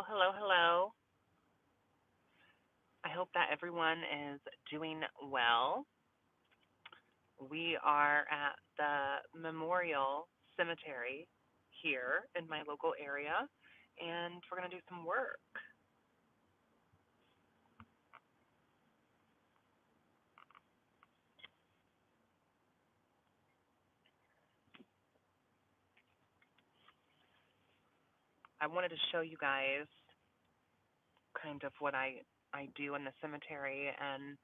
Hello, hello, hello. I hope that everyone is doing well. We are at the Memorial Cemetery here in my local area, and we're going to do some work. I wanted to show you guys kind of what I do in the cemetery and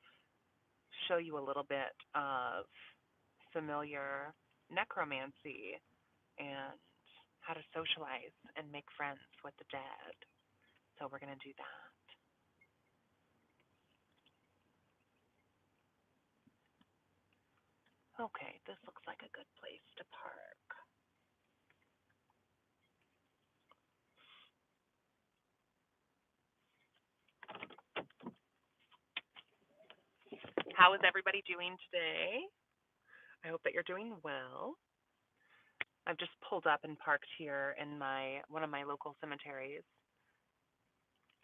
show you a little bit of familiar necromancy and how to socialize and make friends with the dead. So we're going to do that. Okay, this looks like a good place to park. How is everybody doing today? I hope that you're doing well. I've just pulled up and parked here in my one of my local cemeteries.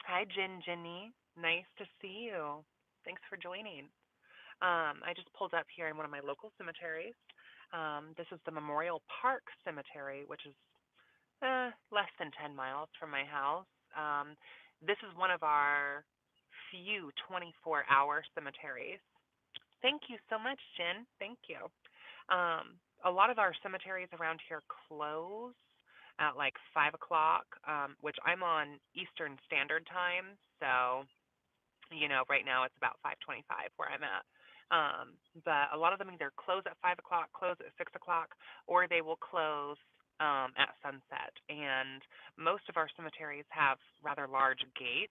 Hi, Jenny. Nice to see you. Thanks for joining. I just pulled up here in one of my local cemeteries. This is the Memorial Park Cemetery, which is less than 10 miles from my house. This is one of our few 24-hour cemeteries. Thank you so much, Jen. Thank you. A lot of our cemeteries around here close at like 5 o'clock, which I'm on Eastern Standard Time, so right now it's about 5:25 where I'm at. But a lot of them either close at 5 o'clock, close at 6 o'clock, or they will close at sunset. And most of our cemeteries have rather large gates,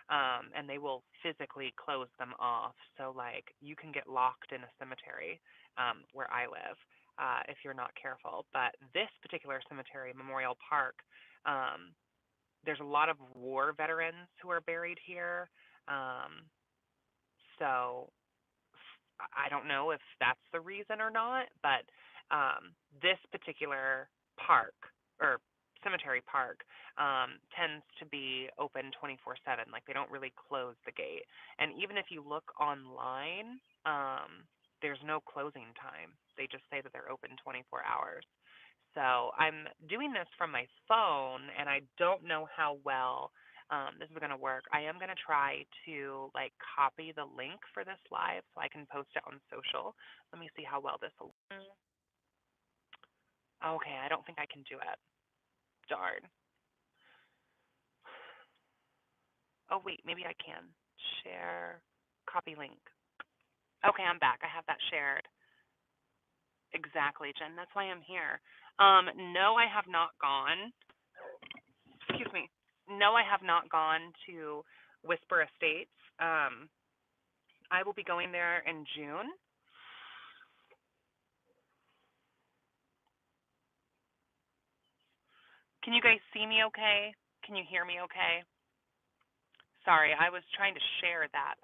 and they will physically close them off. So like you can get locked in a cemetery where I live if you're not careful. But this particular cemetery, Memorial Park, um, there's a lot of war veterans who are buried here. Um, so I don't know if that's the reason or not, but this particular park or cemetery park tends to be open 24/7. Like they don't really close the gate. And even if you look online, there's no closing time. They just say that they're open 24 hours. So I'm doing this from my phone, and I don't know how well this is going to work. I am going to try to like copy the link for this live so I can post it on social. Let me see how well this will. Okay, I don't think I can do it. Darn. Oh wait, maybe I can. Share, copy link. Okay, I'm back. I have that shared. Exactly, Jen. That's why I'm here. No, I have not gone. Excuse me. No, I have not gone to Whisper Estates. I will be going there in June. Can you guys see me okay? Can you hear me okay? Sorry, I was trying to share that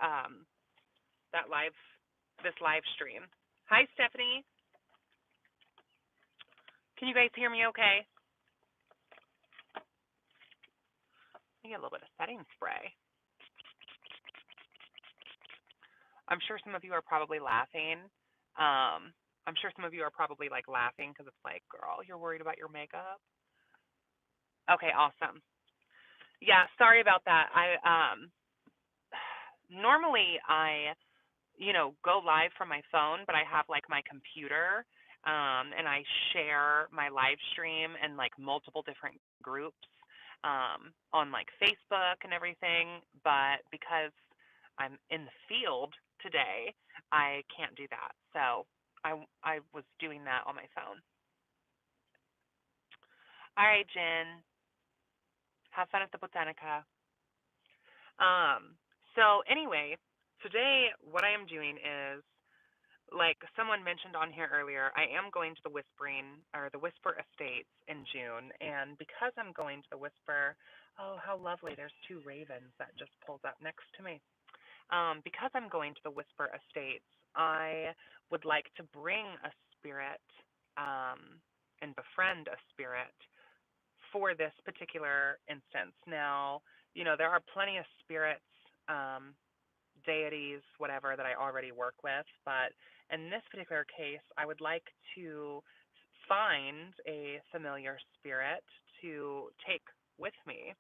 live this live stream. Hi Stephanie. Can you guys hear me okay? I get a little bit of setting spray. I'm sure some of you are probably laughing. I'm sure some of you are probably like laughing because it's like, girl, you're worried about your makeup. Okay, awesome. Yeah, sorry about that. I normally I go live from my phone, but I have like my computer, and I share my live stream in like multiple different groups, on like Facebook and everything. But because I'm in the field today, I can't do that. So I was doing that on my phone. All right, Jen, have fun at the Botanica. So anyway, today what I am doing is like someone mentioned on here earlier, I am going to the Whisper Estates in June, and because I'm going to the Whisper, oh how lovely! There's two ravens that just pulled up next to me. Because I'm going to the Whisper Estates, I would like to bring a spirit um, and befriend a spirit for this particular instance. Now, there are plenty of spirits, um, deities, whatever, that I already work with, but in this particular case, I would like to find a familiar spirit to take with me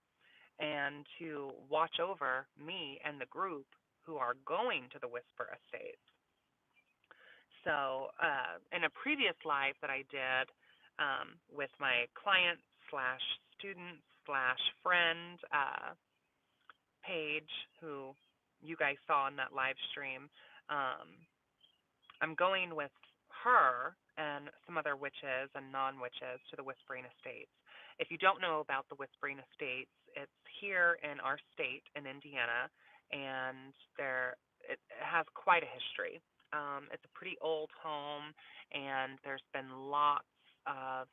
and to watch over me and the group who are going to the Whisper Estate. So, in a previous live that I did with my client slash student slash friend, Paige, who you guys saw in that live stream, um, I'm going with her and some other witches and non-witches to the Whispering Estates. If you don't know about the Whispering Estates, it's here in our state in Indiana, and it has quite a history. It's a pretty old home, and there's been lots of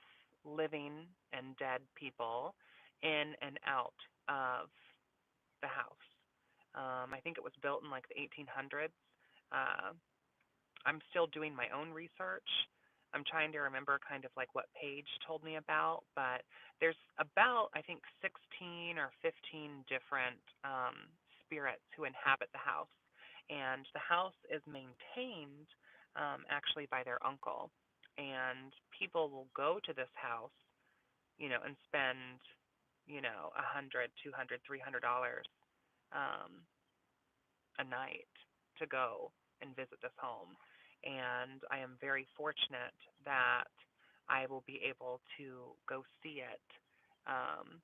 living and dead people in and out of the house. I think it was built in like the 1800s. Uh, I'm still doing my own research. I'm trying to remember kind of like what Paige told me about, but there's about, I think, 16 or 15 different spirits who inhabit the house. And the house is maintained actually by their uncle. And people will go to this house, and spend, $100, $200, $300 um, a night to go and visit this home. And I am very fortunate that I will be able to go see it um,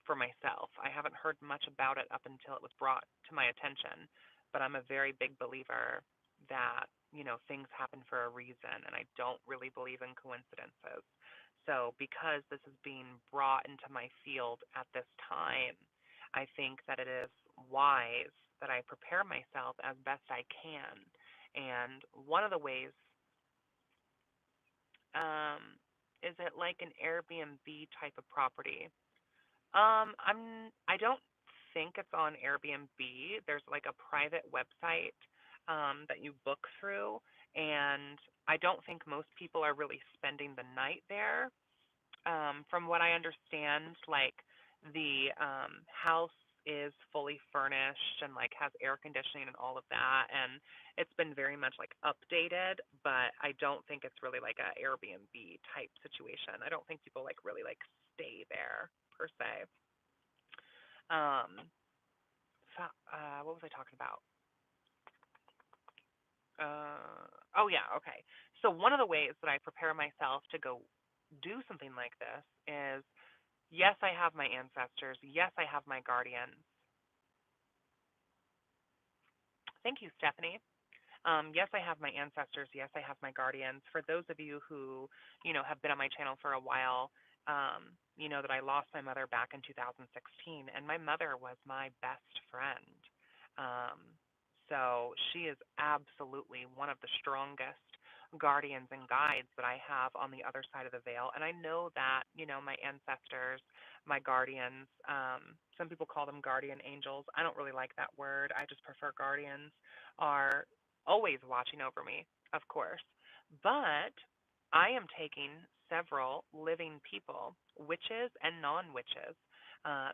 for myself. I haven't heard much about it up until it was brought to my attention, but I'm a very big believer that, things happen for a reason, and I don't really believe in coincidences. So because this is being brought into my field at this time, I think that it is wise that I prepare myself as best I can. And one of the ways, um, is it like an Airbnb type of property? I don't think it's on Airbnb. There's like a private website that you book through, and I don't think most people are really spending the night there. From what I understand, like the house is fully furnished and like has air conditioning and all of that, and it's been very much like updated, but I don't think it's really like a Airbnb type situation. I don't think people like really like stay there per se. Um, so, what was I talking about? Oh yeah, okay. So one of the ways that I prepare myself to go do something like this is, yes, I have my ancestors. Yes, I have my guardians. Thank you, Stephanie. Yes, I have my ancestors. Yes, I have my guardians. For those of you who, have been on my channel for a while, you know that I lost my mother back in 2016, and my mother was my best friend. Um, so she is absolutely one of the strongest guardians and guides that I have on the other side of the veil. And I know that, my ancestors, my guardians, some people call them guardian angels. I don't really like that word. I just prefer guardians, are always watching over me, of course. But I am taking several living people, witches and non witches,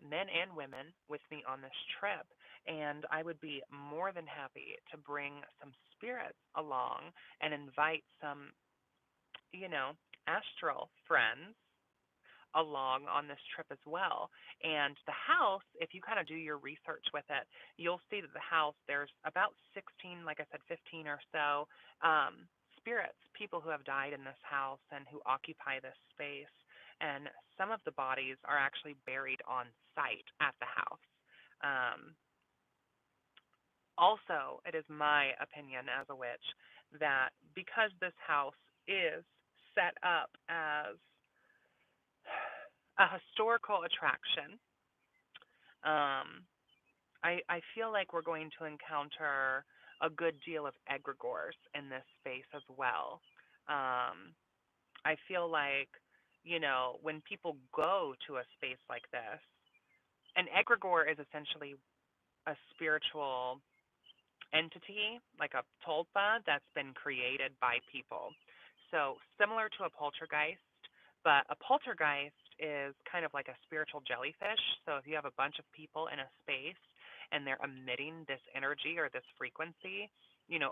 men and women, with me on this trip. And I would be more than happy to bring some spirits along and invite some, you know, astral friends along on this trip as well. And the house, if you kind of do your research with it, you'll see that the house, there's about 16, like I said, 15 or so spirits, people who have died in this house and who occupy this space. And some of the bodies are actually buried on site at the house. Um, Also, it is my opinion as a witch that because this house is set up as a historical attraction, um, I feel like we're going to encounter a good deal of egregores in this space as well. Um, I feel like, when people go to a space like this, an egregore is essentially a spiritual entity, like a tulpa that's been created by people. So similar to a poltergeist, but a poltergeist is kind of like a spiritual jellyfish. So if you have a bunch of people in a space and they're emitting this energy or this frequency,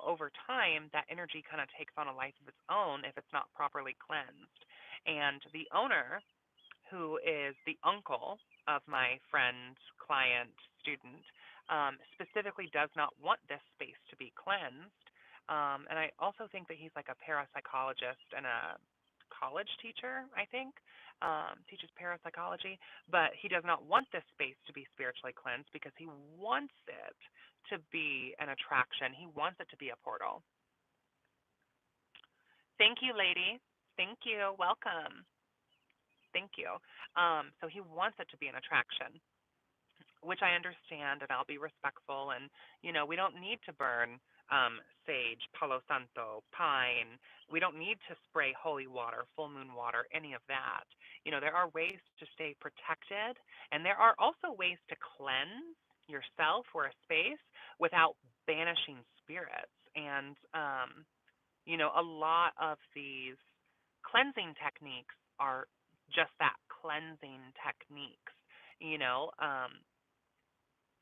over time, that energy kind of takes on a life of its own if it's not properly cleansed. And the owner, who is the uncle of my friend, client, student, specifically does not want this space to be cleansed. And I also think that he's like a parapsychologist and a college teacher, I think, teaches parapsychology, but he does not want this space to be spiritually cleansed because he wants it to be an attraction. He wants it to be a portal. Thank you, lady. Thank you. Welcome. Thank you. So he wants it to be an attraction, which I understand, and I'll be respectful. And we don't need to burn sage, palo santo, pine. We don't need to spray holy water, full moon water, any of that. There are ways to stay protected, and there are also ways to cleanse yourself or a space without banishing spirits. And a lot of these cleansing techniques are just that, cleansing techniques. You know, um,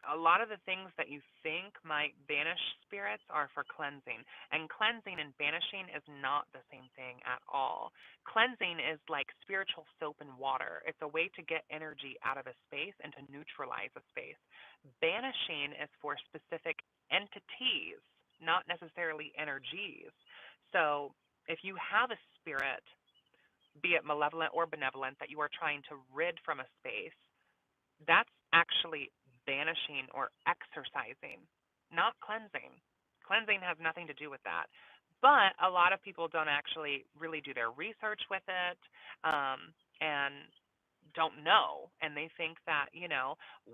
a lot of the things that you think might banish spirits are for cleansing. And cleansing and banishing is not the same thing at all. Cleansing is like spiritual soap and water. It's a way to get energy out of a space and to neutralize a space. Banishing is for specific entities, not necessarily energies. So if you have a spirit, be it malevolent or benevolent, that you are trying to rid from a space, that's actually banishing or exorcising, not cleansing. Cleansing has nothing to do with that. But a lot of people don't actually really do their research with it, and don't know. And they think that,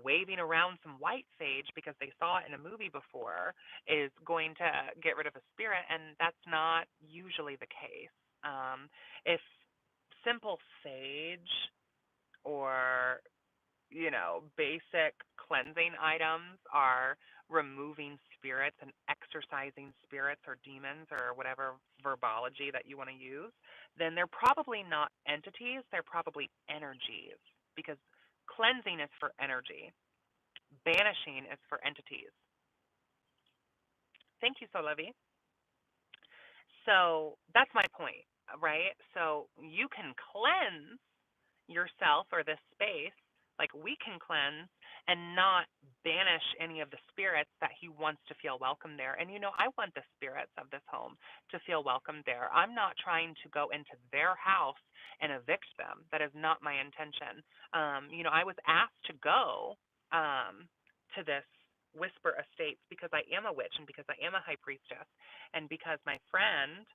waving around some white sage because they saw it in a movie before is going to get rid of a spirit. And that's not usually the case. If simple sage or basic cleansing items are removing spirits and exorcising spirits or demons or whatever verbology that you want to use, then they're probably not entities, they're probably energies, because cleansing is for energy, banishing is for entities. Thank you, Solavi. So that's my point, right? So you can cleanse yourself or this space, like we can cleanse and not banish any of the spirits that he wants to feel welcome there. And I want the spirits of this home to feel welcome there. I'm not trying to go into their house and evict them. That is not my intention. I was asked to go to this Whisper Estates because I am a witch and because I am a high priestess and because my friend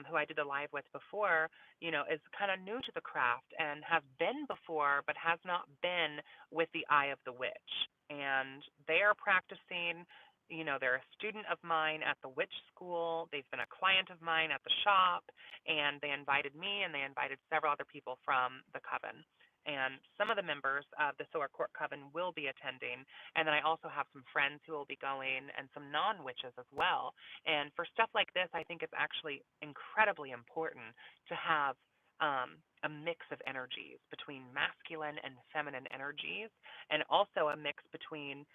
who I did a live with before, is kind of new to the craft and has been before, but has not been with the eye of the witch. And they are practicing. They're a student of mine at the witch school. They've been a client of mine at the shop, and they invited me and they invited several other people from the coven. And some of the members of the Sower Court Coven will be attending. And then I also have some friends who will be going and some non witches as well. And for stuff like this, I think it's actually incredibly important to have a mix of energies between masculine and feminine energies, and also a mix between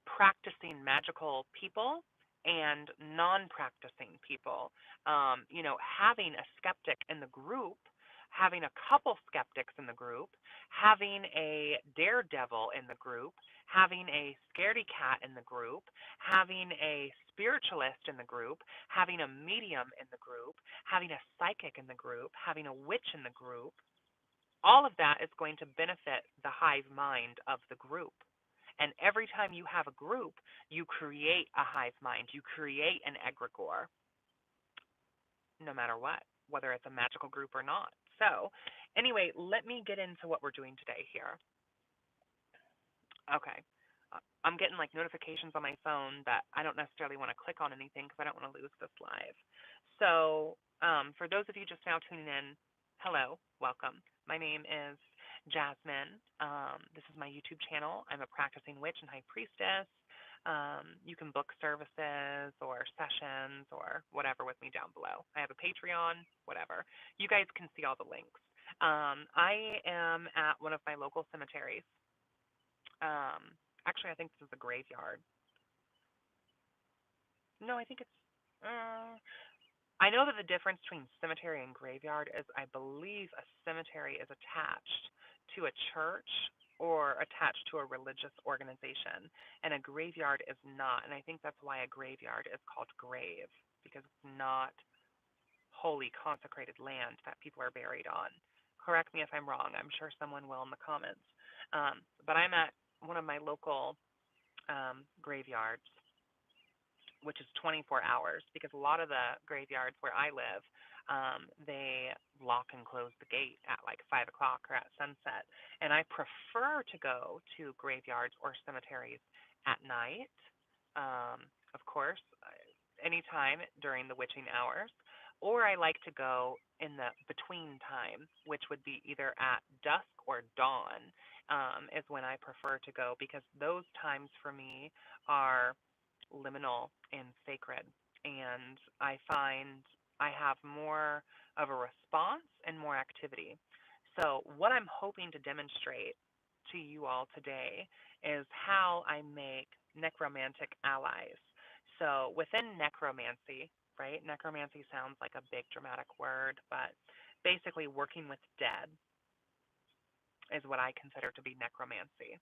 practicing magical people and non practicing people. Having a skeptic in the group, having a couple skeptics in the group, having a daredevil in the group, having a scaredy cat in the group, having a spiritualist in the group, having a medium in the group, having a psychic in the group, having a witch in the group, all of that is going to benefit the hive mind of the group. And every time you have a group, you create a hive mind, you create an egregore, no matter what, whether it's a magical group or not. So, anyway, let me get into what we're doing today here. Okay. I'm getting like notifications on my phone that I don't necessarily want to click on anything because I don't want to lose this live. So, for those of you just now tuning in, hello, welcome. My name is Jasmine. This is my YouTube channel. I'm a practicing witch and high priestess. You can book services or sessions or whatever with me down below. I have a Patreon, whatever. You guys can see all the links. I am at one of my local cemeteries. Actually, I think this is a graveyard. No, I think it's. Uh, I know that the difference between cemetery and graveyard is I believe a cemetery is attached to a church or attached to a religious organization, and a graveyard is not. And I think that's why a graveyard is called grave, because it's not holy consecrated land that people are buried on. Correct me if I'm wrong. I'm sure someone will in the comments. But I'm at one of my local graveyards, which is 24 hours, because a lot of the graveyards where I live, they lock and close the gate at like 5 o'clock or at sunset. And I prefer to go to graveyards or cemeteries at night, of course, anytime during the witching hours. Or I like to go in the between time, which would be either at dusk or dawn, is when I prefer to go, because those times for me are liminal and sacred. And I find I have more of a response and more activity. So, what I'm hoping to demonstrate to you all today is how I make necromantic allies. So, within necromancy, right? Necromancy sounds like a big dramatic word, but basically working with dead is what I consider to be necromancy.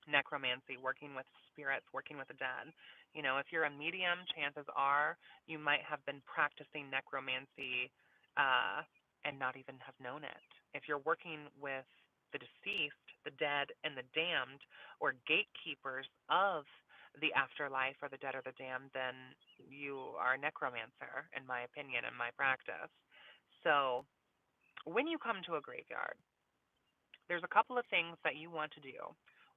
Necromancy, working with spirits, working with the dead. You know, if you're a medium, chances are you might have been practicing necromancy and not even have known it. If you're working with the deceased, the dead, and the damned, or gatekeepers of the afterlife, or the dead or the damned, then you are a necromancer, in my opinion, in my practice. So, when you come to a graveyard, there's a couple of things that you want to do.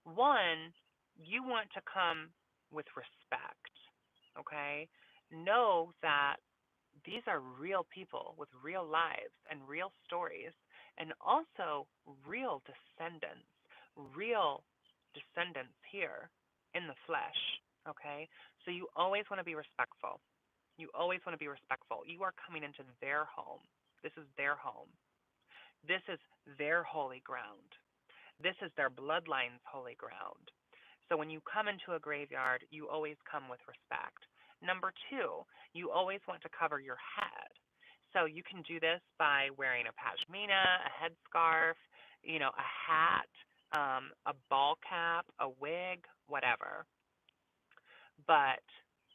One, you want to come with respect, okay? Know that these are real people with real lives and real stories, and also real descendants, real descendants here in the flesh, okay? So you always want to be respectful. You always want to be respectful. You are coming into their home. This is their home. This is their holy ground. This is their bloodline's holy ground. So when you come into a graveyard, you always come with respect. Number two, you always want to cover your head. So you can do this by wearing a pashmina, a headscarf, a hat, a ball cap, a wig, whatever. But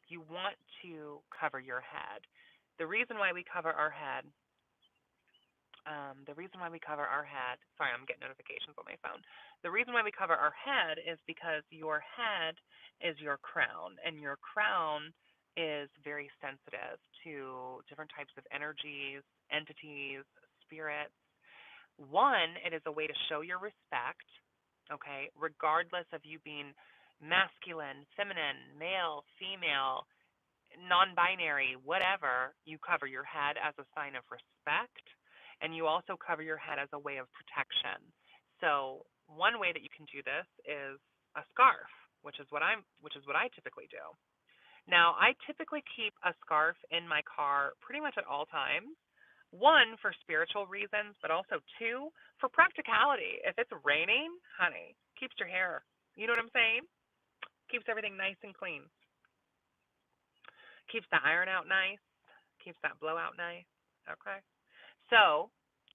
you want to cover your head. The reason why we cover our head sorry, I'm getting notifications on my phone. The reason why we cover our head is because your head is your crown, and your crown is very sensitive to different types of energies, entities, spirits. One, it is a way to show your respect, okay, regardless of you being masculine, feminine, male, female, non binary, whatever, you cover your head as a sign of respect, and you also cover your head as a way of protection. So one way that you can do this is a scarf, which is what I typically do. Now, I typically keep a scarf in my car pretty much at all times. One, for spiritual reasons, but also two, for practicality. If it's raining, honey, keeps your hair. You know what I'm saying? Keeps everything nice and clean. Keeps the iron out nice. Keeps that blowout nice. Okay? So,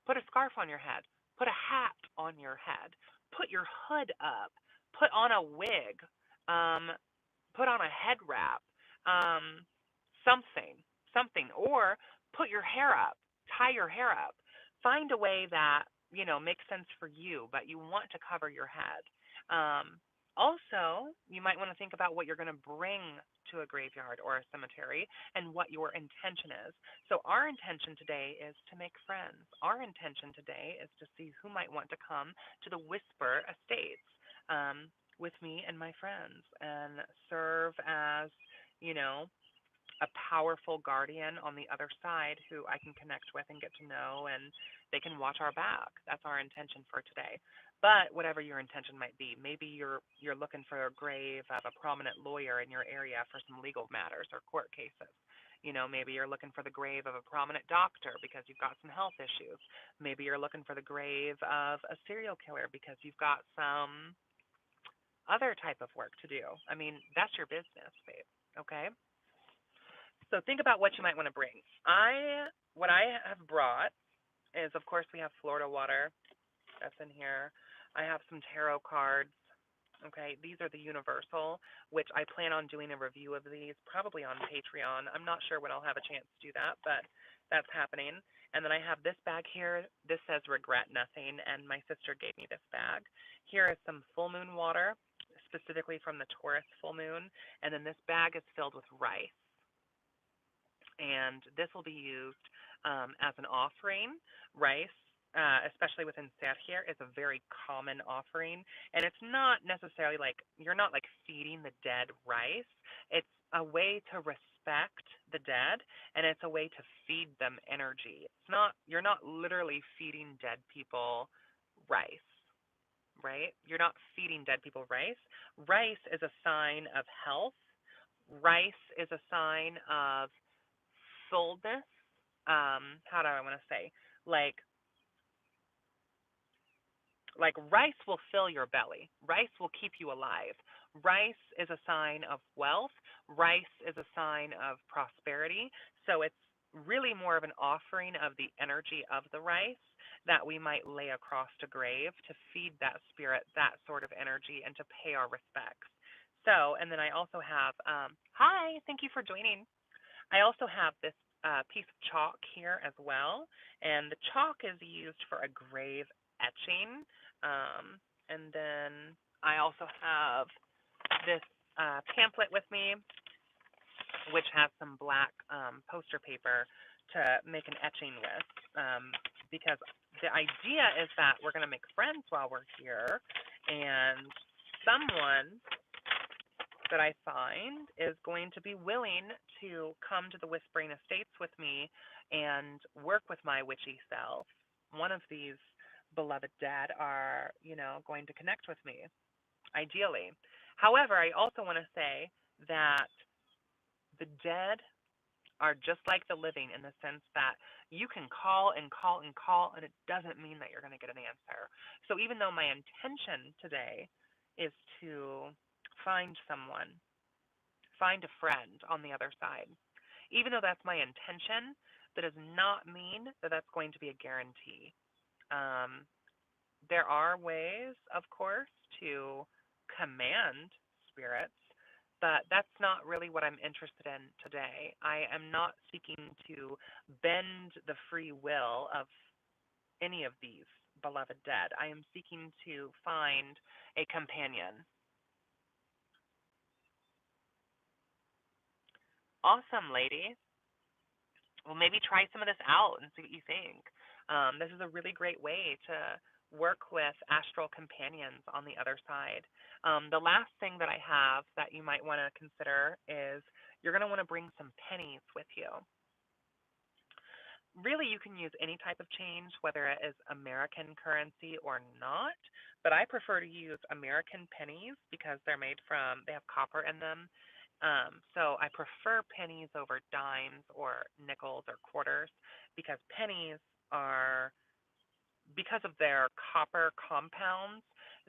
put a scarf on your head. Put a hat on your head. Put your hood up. Put on a wig. Um, put on a head wrap. Um, something. Something. Or put your hair up. Tie your hair up. Find a way that, makes sense for you, but you want to cover your head. Also, you might want to think about what you're going to bring to a graveyard or a cemetery and what your intention is. So, our intention today is to make friends. Our intention today is to see who might want to come to the Whisper Estates with me and my friends and serve as, you know, a powerful guardian on the other side who I can connect with and get to know, and they can watch our back. That's our intention for today. But whatever your intention might be, maybe you're looking for a grave of a prominent lawyer in your area for some legal matters or court cases. Maybe you're looking for the grave of a prominent doctor because you've got some health issues. Maybe you're looking for the grave of a serial killer because you've got some other type of work to do. I mean, that's your business, babe. Okay? So think about what you might want to bring. What I have brought is, of course, we have Florida water. That's in here. I have some tarot cards. Okay, these are the universal, which I plan on doing a review of these probably on Patreon. I'm not sure when I'll have a chance to do that, but that's happening. And then I have this bag here. This says regret nothing, and my sister gave me this bag. Here is some full moon water, specifically from the Taurus full moon. And then this bag is filled with rice. And this will be used as an offering. Rice, especially within Sergir, is a very common offering. And it's not necessarily like, you're not like feeding the dead rice. It's a way to respect the dead, and it's a way to feed them energy. You're not literally feeding dead people rice, right? You're not feeding dead people rice. Rice is a sign of health. Rice is a sign of fullness. How do I want to say? Like rice will fill your belly. Rice will keep you alive. Rice is a sign of wealth. Rice is a sign of prosperity. So it's really more of an offering of the energy of the rice that we might lay across a grave to feed that spirit that sort of energy and to pay our respects. So, and then I also have, hi, thank you for joining. I also have this piece of chalk here as well, and the chalk is used for a grave etching. And then I also have this pamphlet with me, which has some black poster paper to make an etching with, because the idea is that we're going to make friends while we're here, and someone that I find is going to be willing to come to the Whispering Estates with me and work with my witchy self. One of these beloved dead are, going to connect with me, ideally. However, I also want to say that the dead are just like the living in the sense that you can call and call and call, and it doesn't mean that you're going to get an answer. So even though my intention today is to find someone, find a friend on the other side, even though that's my intention, that does not mean that that's going to be a guarantee. There are ways, of course, to command spirits, but that's not really what I'm interested in today. I am not seeking to bend the free will of any of these beloved dead. I am seeking to find a companion. Awesome, lady. Well, maybe try some of this out and see what you think. This is a really great way to work with astral companions on the other side. The last thing that I have that you might want to consider is you're going to want to bring some pennies with you. Really, you can use any type of change, whether it is American currency or not, but I prefer to use American pennies because they have copper in them. So I prefer pennies over dimes or nickels or quarters because pennies are, because of their copper compounds,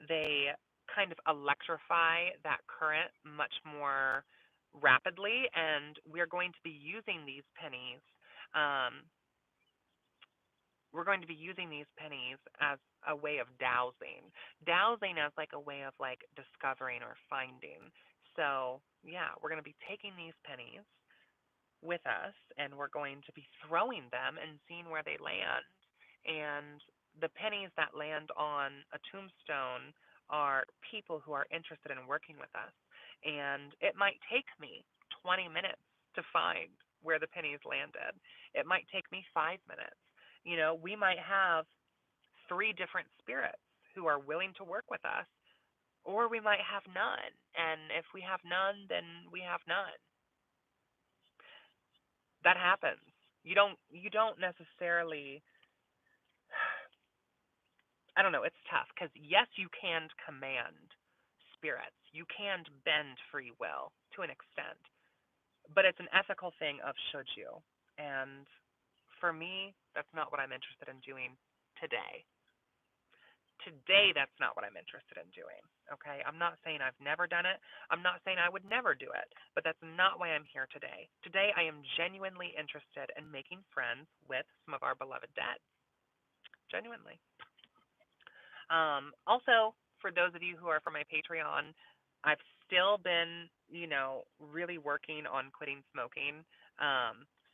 they kind of electrify that current much more rapidly, and we're going to be using these pennies. Um, we're going to be using these pennies as a way of dowsing as like a way of like discovering or finding. So yeah, we're going to be taking these pennies with us, and we're going to be throwing them and seeing where they land. And the pennies that land on a tombstone are people who are interested in working with us. And it might take me 20 minutes to find where the pennies landed. It might take me 5 minutes. We might have 3 different spirits who are willing to work with us, or we might have none. And if we have none, then we have none. That happens. You don't necessarily, I don't know, it's tough because yes, you can command spirits. You can bend free will to an extent. but it's an ethical thing of should you. And for me, that's not what I'm interested in doing today. Today, that's not what I'm interested in doing. Okay? I'm not saying I've never done it. I'm not saying I would never do it, but that's not why I'm here today. Today, I am genuinely interested in making friends with some of our beloved dead. Genuinely. Also, for those of you who are from my Patreon, I've still been, really working on quitting smoking.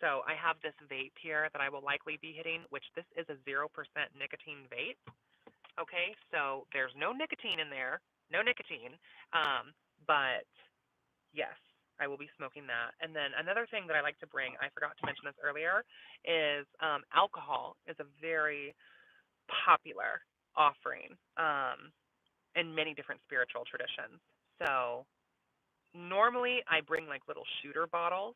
So I have this vape here that I will likely be hitting, which this is a 0% nicotine vape. Okay, so there's no nicotine in there, no nicotine. But yes, I will be smoking that. And then another thing that I like to bring, I forgot to mention this earlier, is alcohol is a very popular offering in many different spiritual traditions. So normally I bring like little shooter bottles,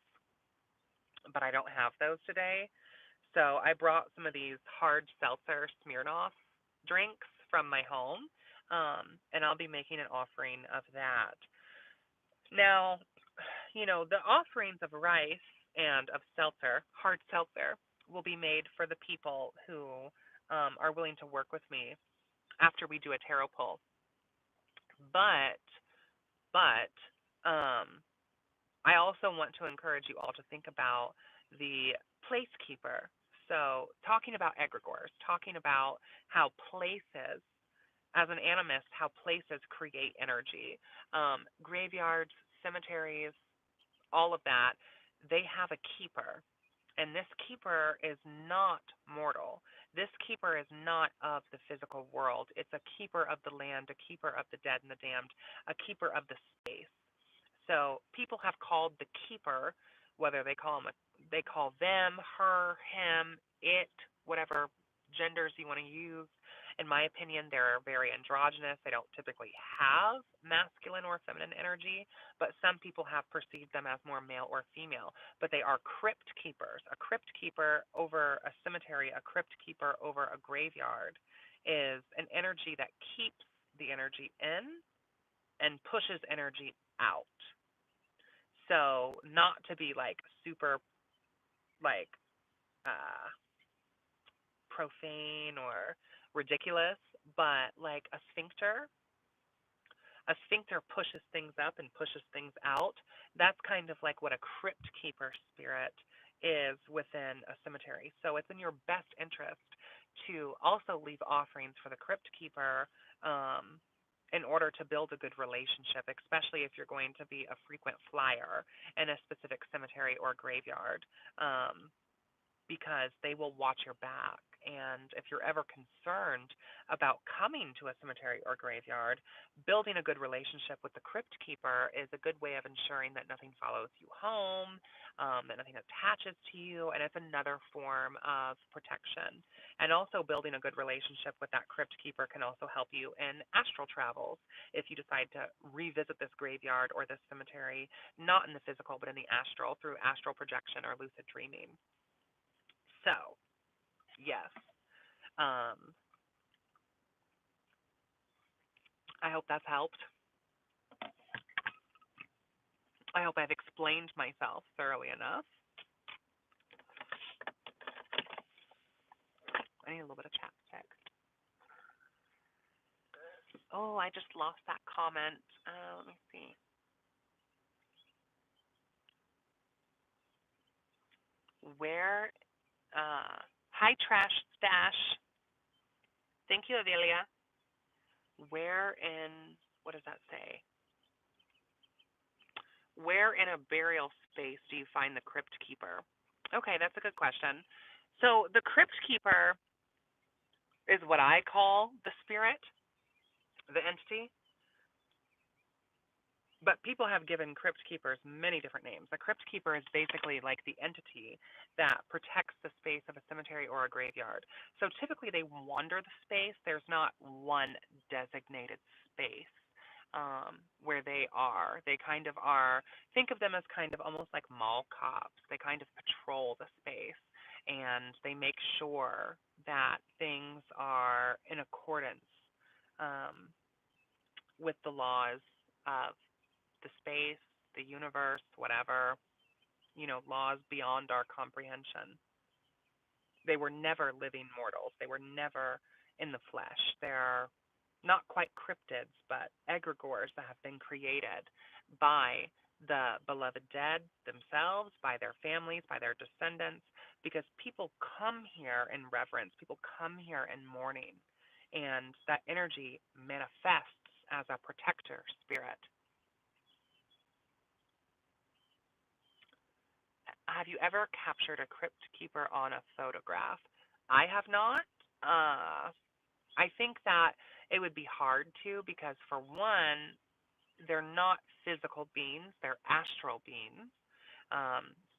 but I don't have those today. So I brought some of these hard seltzer Smirnoff drinks from my home, and I'll be making an offering of that. Now, the offerings of rice and of seltzer, hard seltzer, will be made for the people who are willing to work with me after we do a tarot pull. But, but, um, I also want to encourage you all to think about the placekeeper. So, talking about egregores, talking about how places, as an animist, how places create energy. Graveyards, cemeteries, all of that, they have a keeper. And this keeper is not mortal. This keeper is not of the physical world. It's a keeper of the land, a keeper of the dead and the damned, a keeper of the space. So people have called the keeper, whether they call them, her, him, it, whatever genders you want to use. In my opinion, they're very androgynous. They don't typically have masculine or feminine energy, but some people have perceived them as more male or female. But they are crypt keepers. A crypt keeper over a cemetery, a crypt keeper over a graveyard is an energy that keeps the energy in and pushes energy out. So not to be like super like uh profane or ridiculous, but like a sphincter pushes things up and pushes things out. That's kind of like what a crypt keeper spirit is within a cemetery. So it's in your best interest to also leave offerings for the crypt keeper, in order to build a good relationship, especially if you're going to be a frequent flyer in a specific cemetery or graveyard. Because they will watch your back. And if you're ever concerned about coming to a cemetery or graveyard, building a good relationship with the crypt keeper is a good way of ensuring that nothing follows you home, that nothing attaches to you, and it's another form of protection. And also, building a good relationship with that crypt keeper can also help you in astral travels if you decide to revisit this graveyard or this cemetery, not in the physical, but in the astral through astral projection or lucid dreaming. So, yes. Um, I hope that's helped. I hope I've explained myself thoroughly enough. I need a little bit of chapstick. Oh, I just lost that comment. Let me see. Where? Hi, Trash Stash. Thank you, Adelia. Where in? What does that say? Where in a burial space do you find the crypt keeper? Okay, that's a good question. So the crypt keeper is what I call the spirit, the entity, but people have given crypt keepers many different names. A crypt keeper is basically like the entity that protects the space of a cemetery or a graveyard. So typically they wander the space. There's not one designated space where they are. They kind of are, think of them as kind of almost like mall cops. They kind of patrol the space and they make sure that things are in accordance um, with the laws of the space, the universe, whatever. laws beyond our comprehension. They were never living mortals. They were never in the flesh. They're not quite cryptids, but egregores that have been created by the beloved dead themselves, by their families, by their descendants, because people come here in reverence, people come here in mourning, and that energy manifests as a protector spirit. Have you ever captured a crypt keeper on a photograph? I have not. I think that it would be hard to because, for one, they're not physical beings, they're astral beings.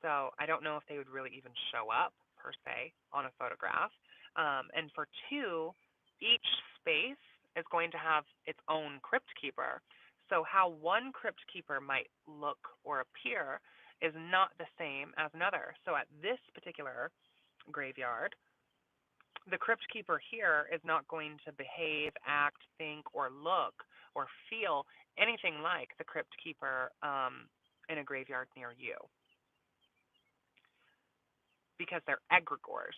So I don't know if they would really even show up per se on a photograph. And for two, each space is going to have its own crypt keeper. So how one crypt keeper might look or appear is not the same as another. So at this particular graveyard, the crypt keeper here is not going to behave, act, think, or look or feel anything like the crypt keeper in a graveyard near you because they're egregores.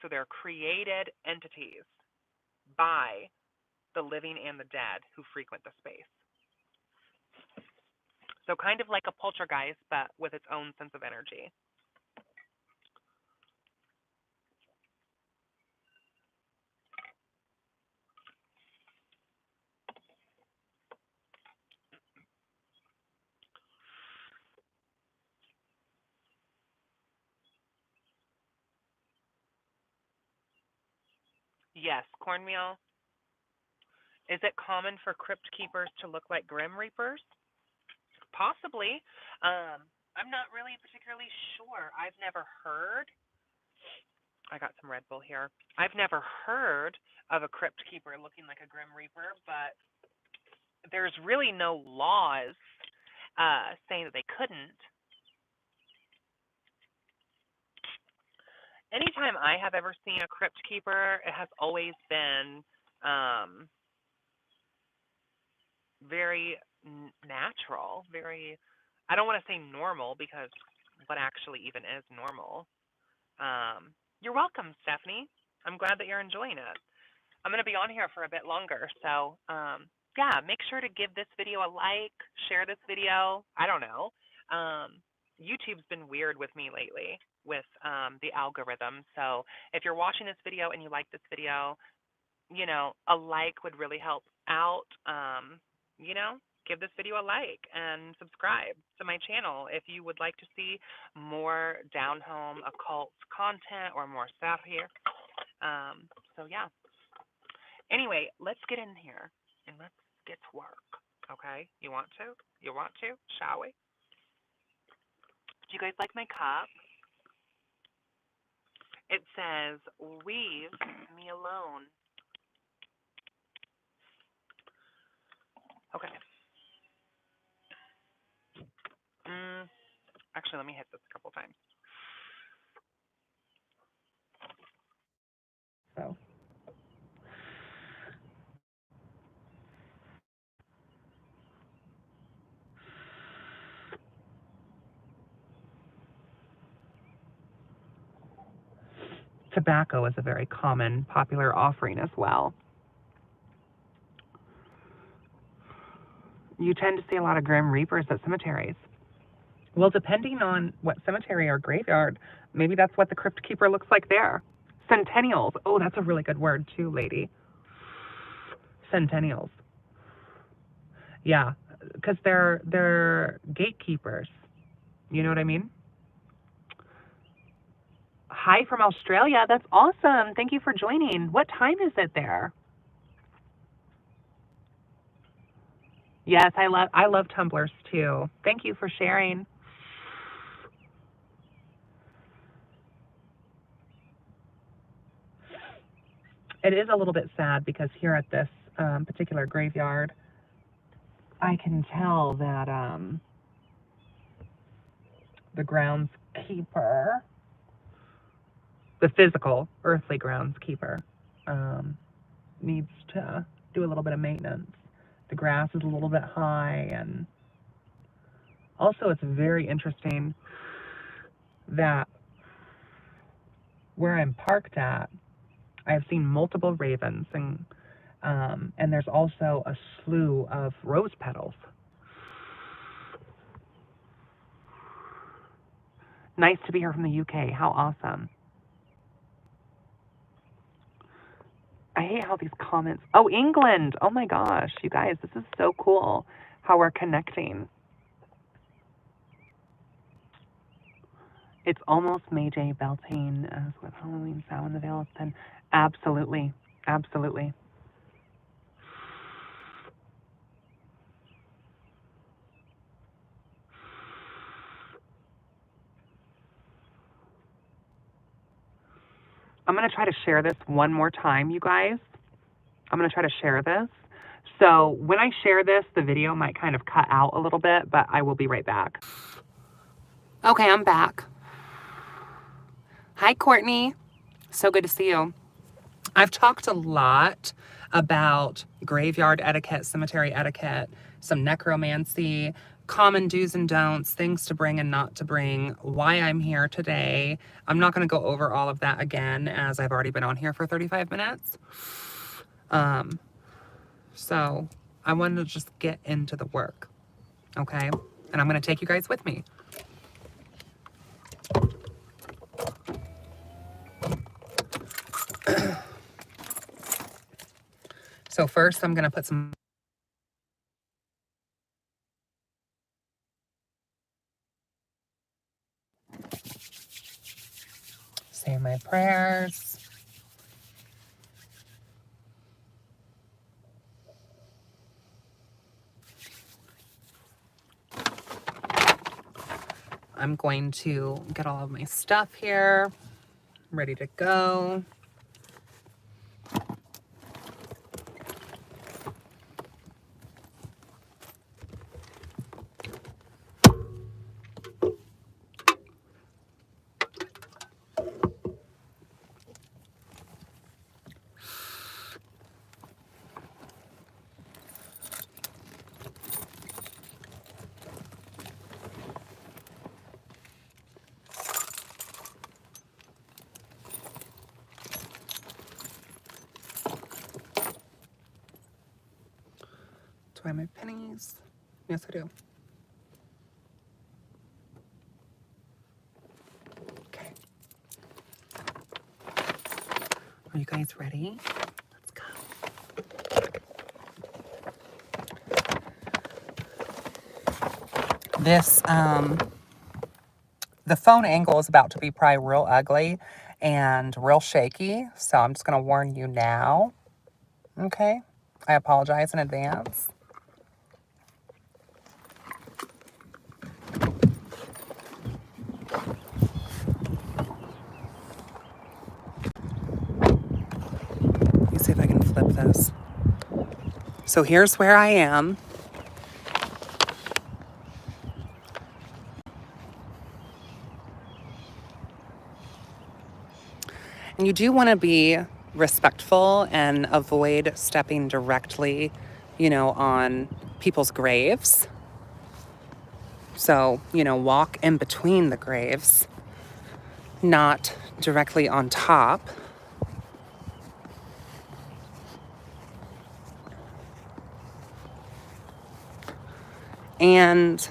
So they're created entities by the living and the dead who frequent the space. So kind of like a poltergeist, but with its own sense of energy. Yes, cornmeal. Is it common for crypt keepers to look like grim reapers? Possibly. I'm not really particularly sure. I've never heard. I got some Red Bull here. I've never heard of a crypt keeper looking like a grim reaper, but there's really no laws saying that they couldn't. Anytime I have ever seen a crypt keeper, it has always been um, very natural, very, I don't want to say normal because what actually even is normal? You're welcome, Stephanie. I'm glad that you're enjoying it. I'm going to be on here for a bit longer, so yeah, make sure to give this video a like, share this video. I don't know. YouTube's been weird with me lately with the algorithm. So if you're watching this video and you like this video, a like would really help out. You know, give this video a like and subscribe to my channel if you would like to see more down home occult content or more stuff here. So yeah. Anyway, let's get in here and let's get to work. Okay? You want to? You want to? Shall we? Do you guys like my cup? It says, "Leave me alone." Okay. Actually, let me hit this a couple times. So. Tobacco is a very common, popular offering as well. You tend to see a lot of grim reapers at cemeteries. Well, depending on what cemetery or graveyard, maybe that's what the crypt keeper looks like there. Centennials. Oh, that's a really good word too, lady. Centennials. Yeah, because they're gatekeepers. You know what I mean? Hi from Australia. That's awesome. Thank you for joining. What time is it there? Yes, I love tumblers too. Thank you for sharing. It is a little bit sad because here at this particular graveyard, I can tell that the groundskeeper, the physical earthly groundskeeper, needs to do a little bit of maintenance. The grass is a little bit high, and also it's very interesting that where I'm parked at, I've seen multiple ravens, and there's also a slew of rose petals. Nice to be here from the UK. How awesome. I hate how these comments... Oh, England! Oh my gosh, you guys, this is so cool how we're connecting. It's almost May Day Beltane as with Halloween Sow in the Veil of Pen. Absolutely. Absolutely. I'm going to try to share this one more time, you guys. I'm going to try to share this. So when I share this, the video might kind of cut out a little bit, but I will be right back. Okay, I'm back. Hi, Courtney. So good to see you. I've talked a lot about graveyard etiquette, cemetery etiquette, some necromancy, common do's and don'ts, things to bring and not to bring, why I'm here today. I'm not going to go over all of that again, as I've already been on here for 35 minutes. So I wanted to just get into the work, okay? And I'm going to take you guys with me. So first I'm going to put some... Say my prayers. I'm going to get all of my stuff here, ready to go. Do I have my pennies? Yes, I do. Okay. Are you guys ready? Let's go. This, the phone angle is about to be probably real ugly and real shaky, so I'm just going to warn you now. Okay? I apologize in advance. Let me see if I can flip this. So here's where I am. And you do want to be respectful and avoid stepping directly, on people's graves. So, walk in between the graves, not directly on top. And,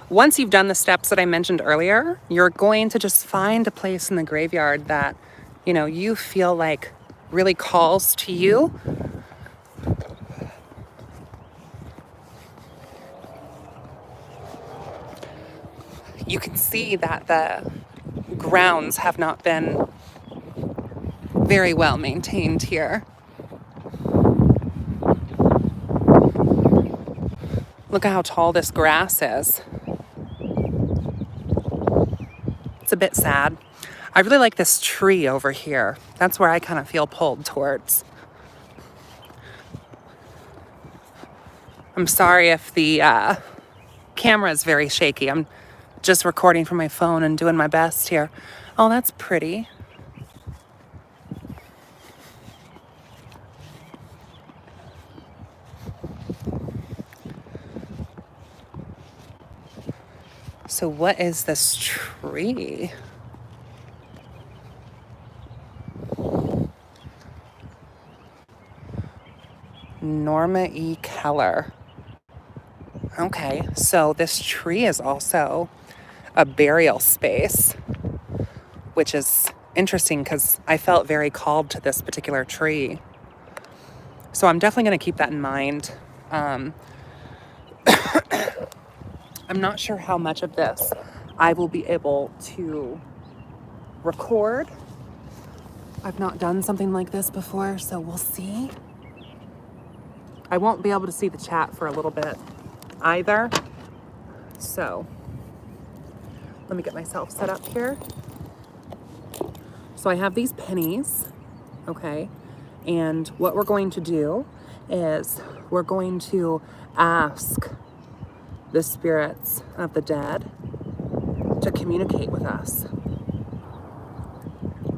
once you've done the steps that I mentioned earlier, you're going to just find a place in the graveyard that, you feel like really calls to you. You can see that the grounds have not been very well maintained here. Look at how tall this grass is. It's a bit sad. I really like this tree over here. That's where I kind of feel pulled towards. I'm sorry if the camera is very shaky. I'm just recording from my phone and doing my best here. Oh, that's pretty. So what is this tree? Norma E. Keller. Okay, so this tree is also a burial space, which is interesting because I felt very called to this particular tree. So I'm definitely going to keep that in mind. I'm not sure how much of this I will be able to record. I've not done something like this before, so we'll see. I won't be able to see the chat for a little bit either. So let me get myself set up here. So I have these pennies, okay? And what we're going to do is we're going to ask the spirits of the dead to communicate with us.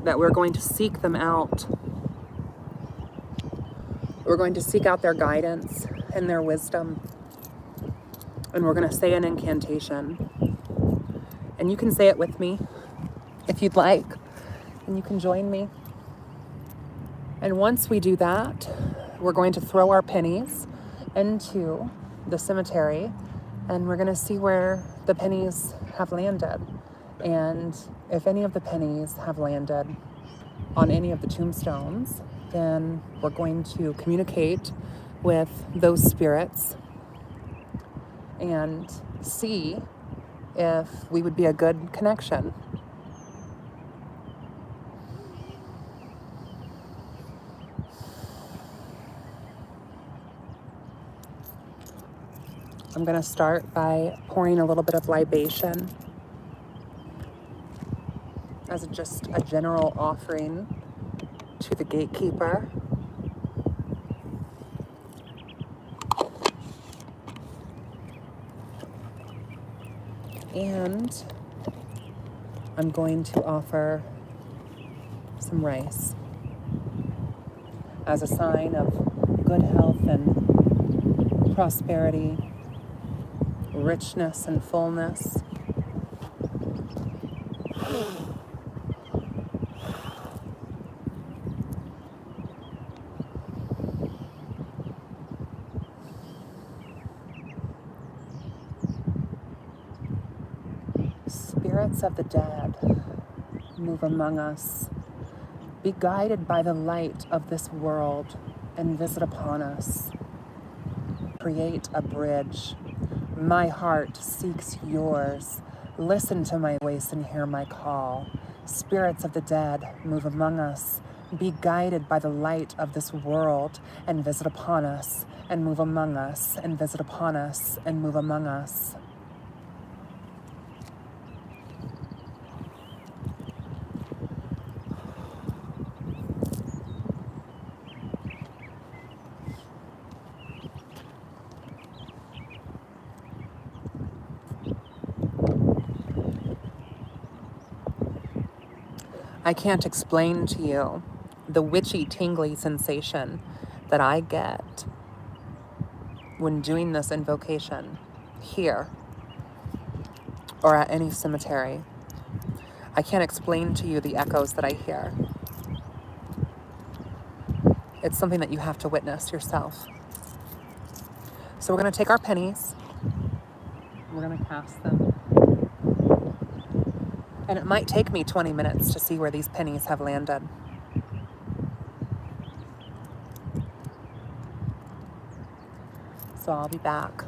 That we're going to seek them out. We're going to seek out their guidance and their wisdom. And we're going to say an incantation. And you can say it with me if you'd like. And you can join me. And once we do that, we're going to throw our pennies into the cemetery. And we're going to see where the pennies have landed. And if any of the pennies have landed on any of the tombstones, then we're going to communicate with those spirits and see if we would be a good connection. I'm going to start by pouring a little bit of libation as just a general offering to the gatekeeper. And I'm going to offer some rice as a sign of good health and prosperity, richness and fullness. Spirits of the dead, move among us. Be guided by the light of this world and visit upon us. Create a bridge. My heart seeks yours. Listen to my voice and hear my call. Spirits of the dead, move among us. Be guided by the light of this world and visit upon us and move among us and visit upon us and move among us. I can't explain to you the witchy, tingly sensation that I get when doing this invocation here or at any cemetery. I can't explain to you the echoes that I hear. It's something that you have to witness yourself. So we're going to take our pennies. We're going to cast them. And it might take me 20 minutes to see where these pennies have landed. So I'll be back.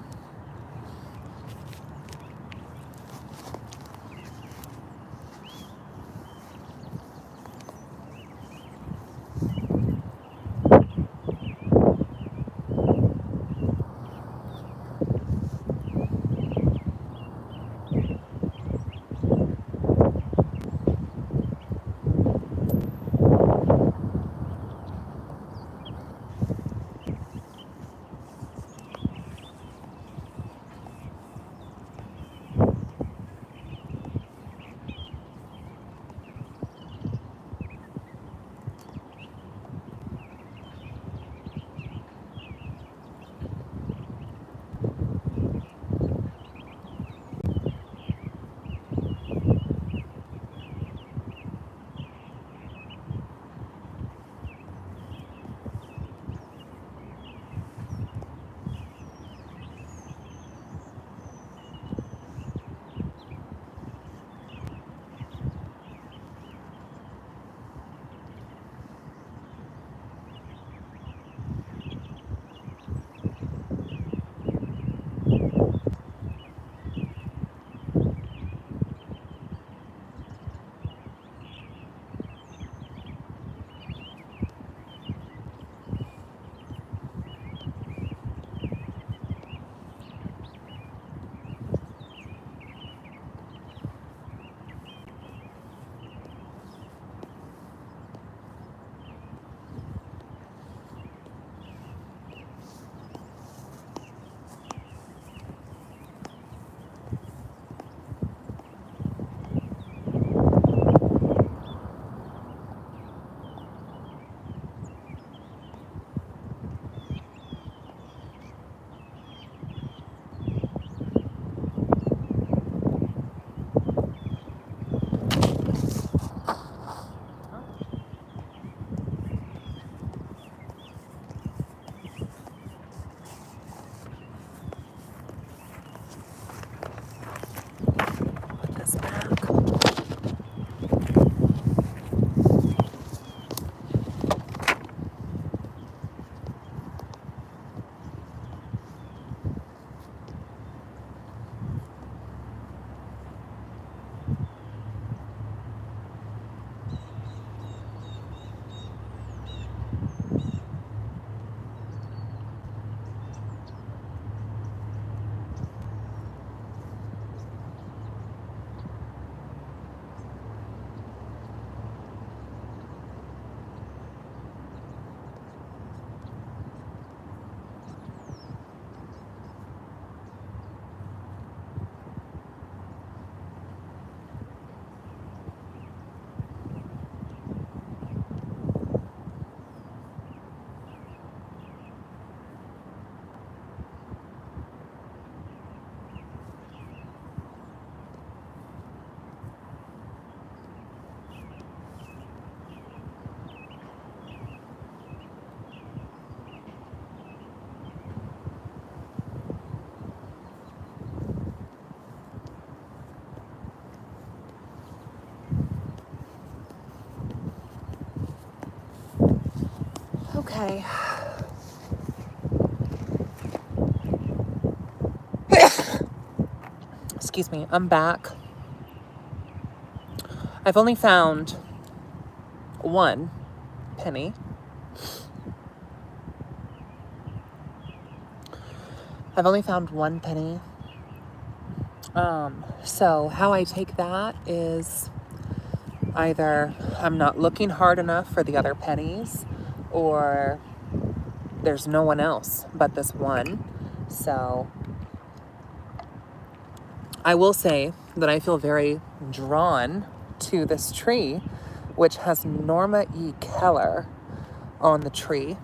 Okay. Excuse me, I'm back. I've only found one penny. I've only found one penny. So how I take that is either I'm not looking hard enough for the other pennies, or there's no one else but this one. So I will say that I feel very drawn to this tree, which has Norma E. Keller on the tree,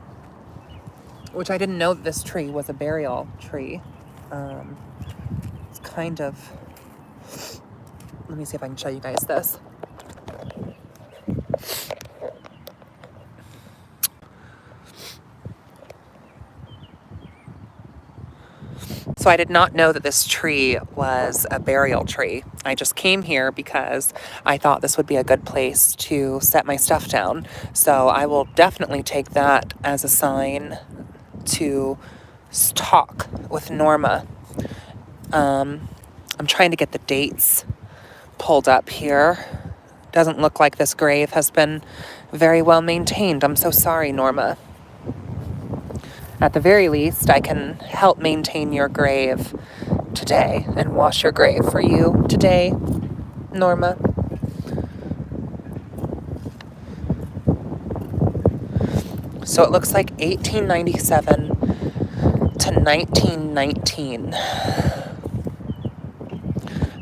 which I didn't know that this tree was a burial tree. It's kind of, let me see if I can show you guys this. So I did not know that this tree was a burial tree. I just came here because I thought this would be a good place to set my stuff down. So I will definitely take that as a sign to talk with Norma. I'm trying to get the dates pulled up here. Doesn't look like this grave has been very well maintained. I'm so sorry, Norma. At the very least, I can help maintain your grave today and wash your grave for you today, Norma. So it looks like 1897 to 1919.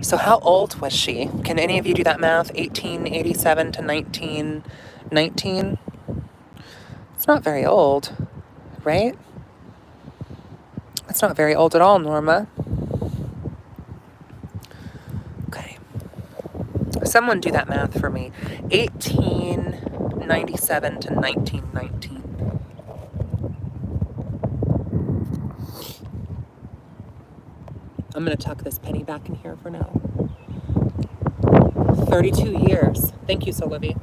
So how old was she? Can any of you do that math? 1887 to 1919? It's not very old, right? It's not very old at all, Norma. Okay. Someone do that math for me. 1897 to 1919. I'm going to tuck this penny back in here for now. 32 years. Thank you, Solivy.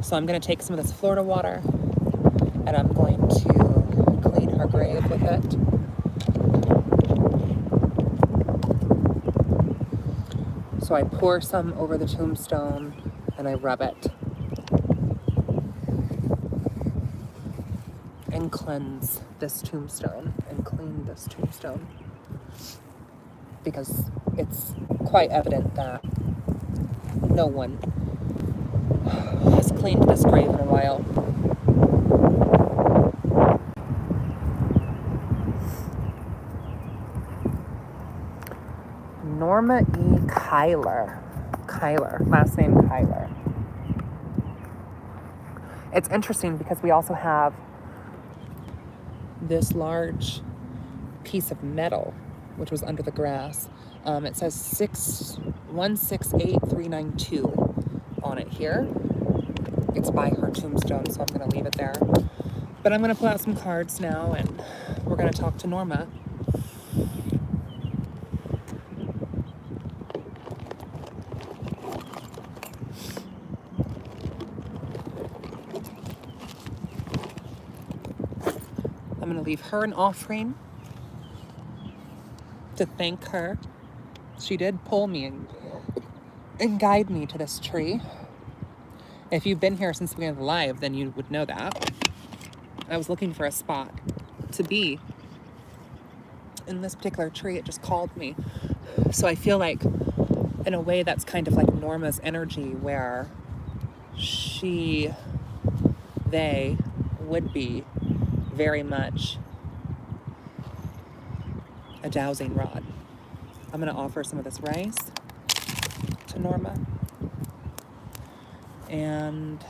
So I'm going to take some of this Florida water and I'm going to clean her grave with it. So I pour some over the tombstone and I rub it. And cleanse this tombstone and clean this tombstone. Because it's quite evident that no one has cleaned this grave in a while. Norma E. Kyler, last name Kyler. It's interesting because we also have this large piece of metal, which was under the grass. It says 168392 on it here. It's by her tombstone, so I'm going to leave it there. But I'm going to pull out some cards now, and we're going to talk to Norma. I'm going to leave her an offering to thank her. She did pull me and guide me to this tree. If you've been here since the beginning of the live, then you would know that. I was looking for a spot to be in this particular tree. It just called me. So I feel like, in a way, that's kind of like Norma's energy, where they would be very much a dowsing rod. I'm going to offer some of this rice to Norma. And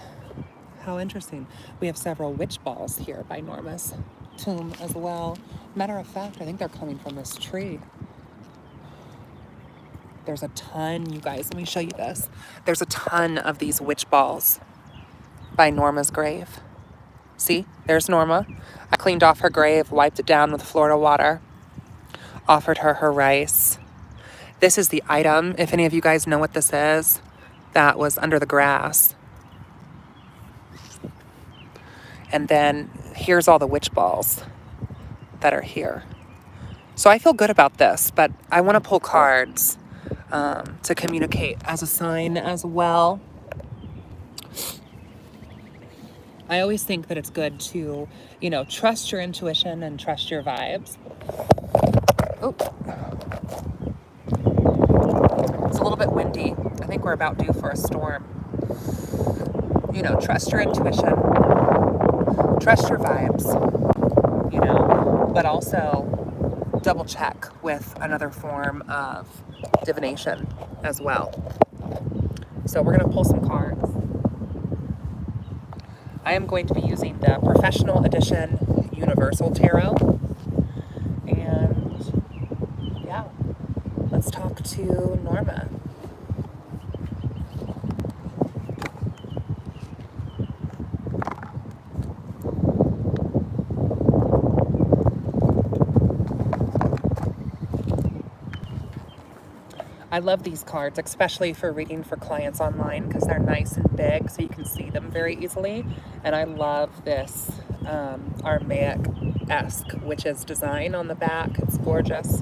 how interesting. We have several witch balls here by Norma's tomb as well. Matter of fact, I think they're coming from this tree. There's a ton, you guys, let me show you this. There's a ton of these witch balls by Norma's grave. See, there's Norma. I cleaned off her grave, wiped it down with Florida water, offered her her rice. This is the item, if any of you guys know what this is, that was under the grass. And then here's all the witch balls that are here. So I feel good about this, but I want to pull cards to communicate as a sign as well. I always think that it's good to, trust your intuition and trust your vibes. Oh, it's a little bit windy. I think we're about due for a storm. Trust your intuition, trust your vibes, but also double check with another form of divination as well. So we're going to pull some cards. I am going to be using the Professional Edition Universal Tarot. And yeah, let's talk to Norma. I love these cards, especially for reading for clients online because they're nice and big so you can see them very easily. And I love this Aramaic-esque witch's design on the back. It's gorgeous.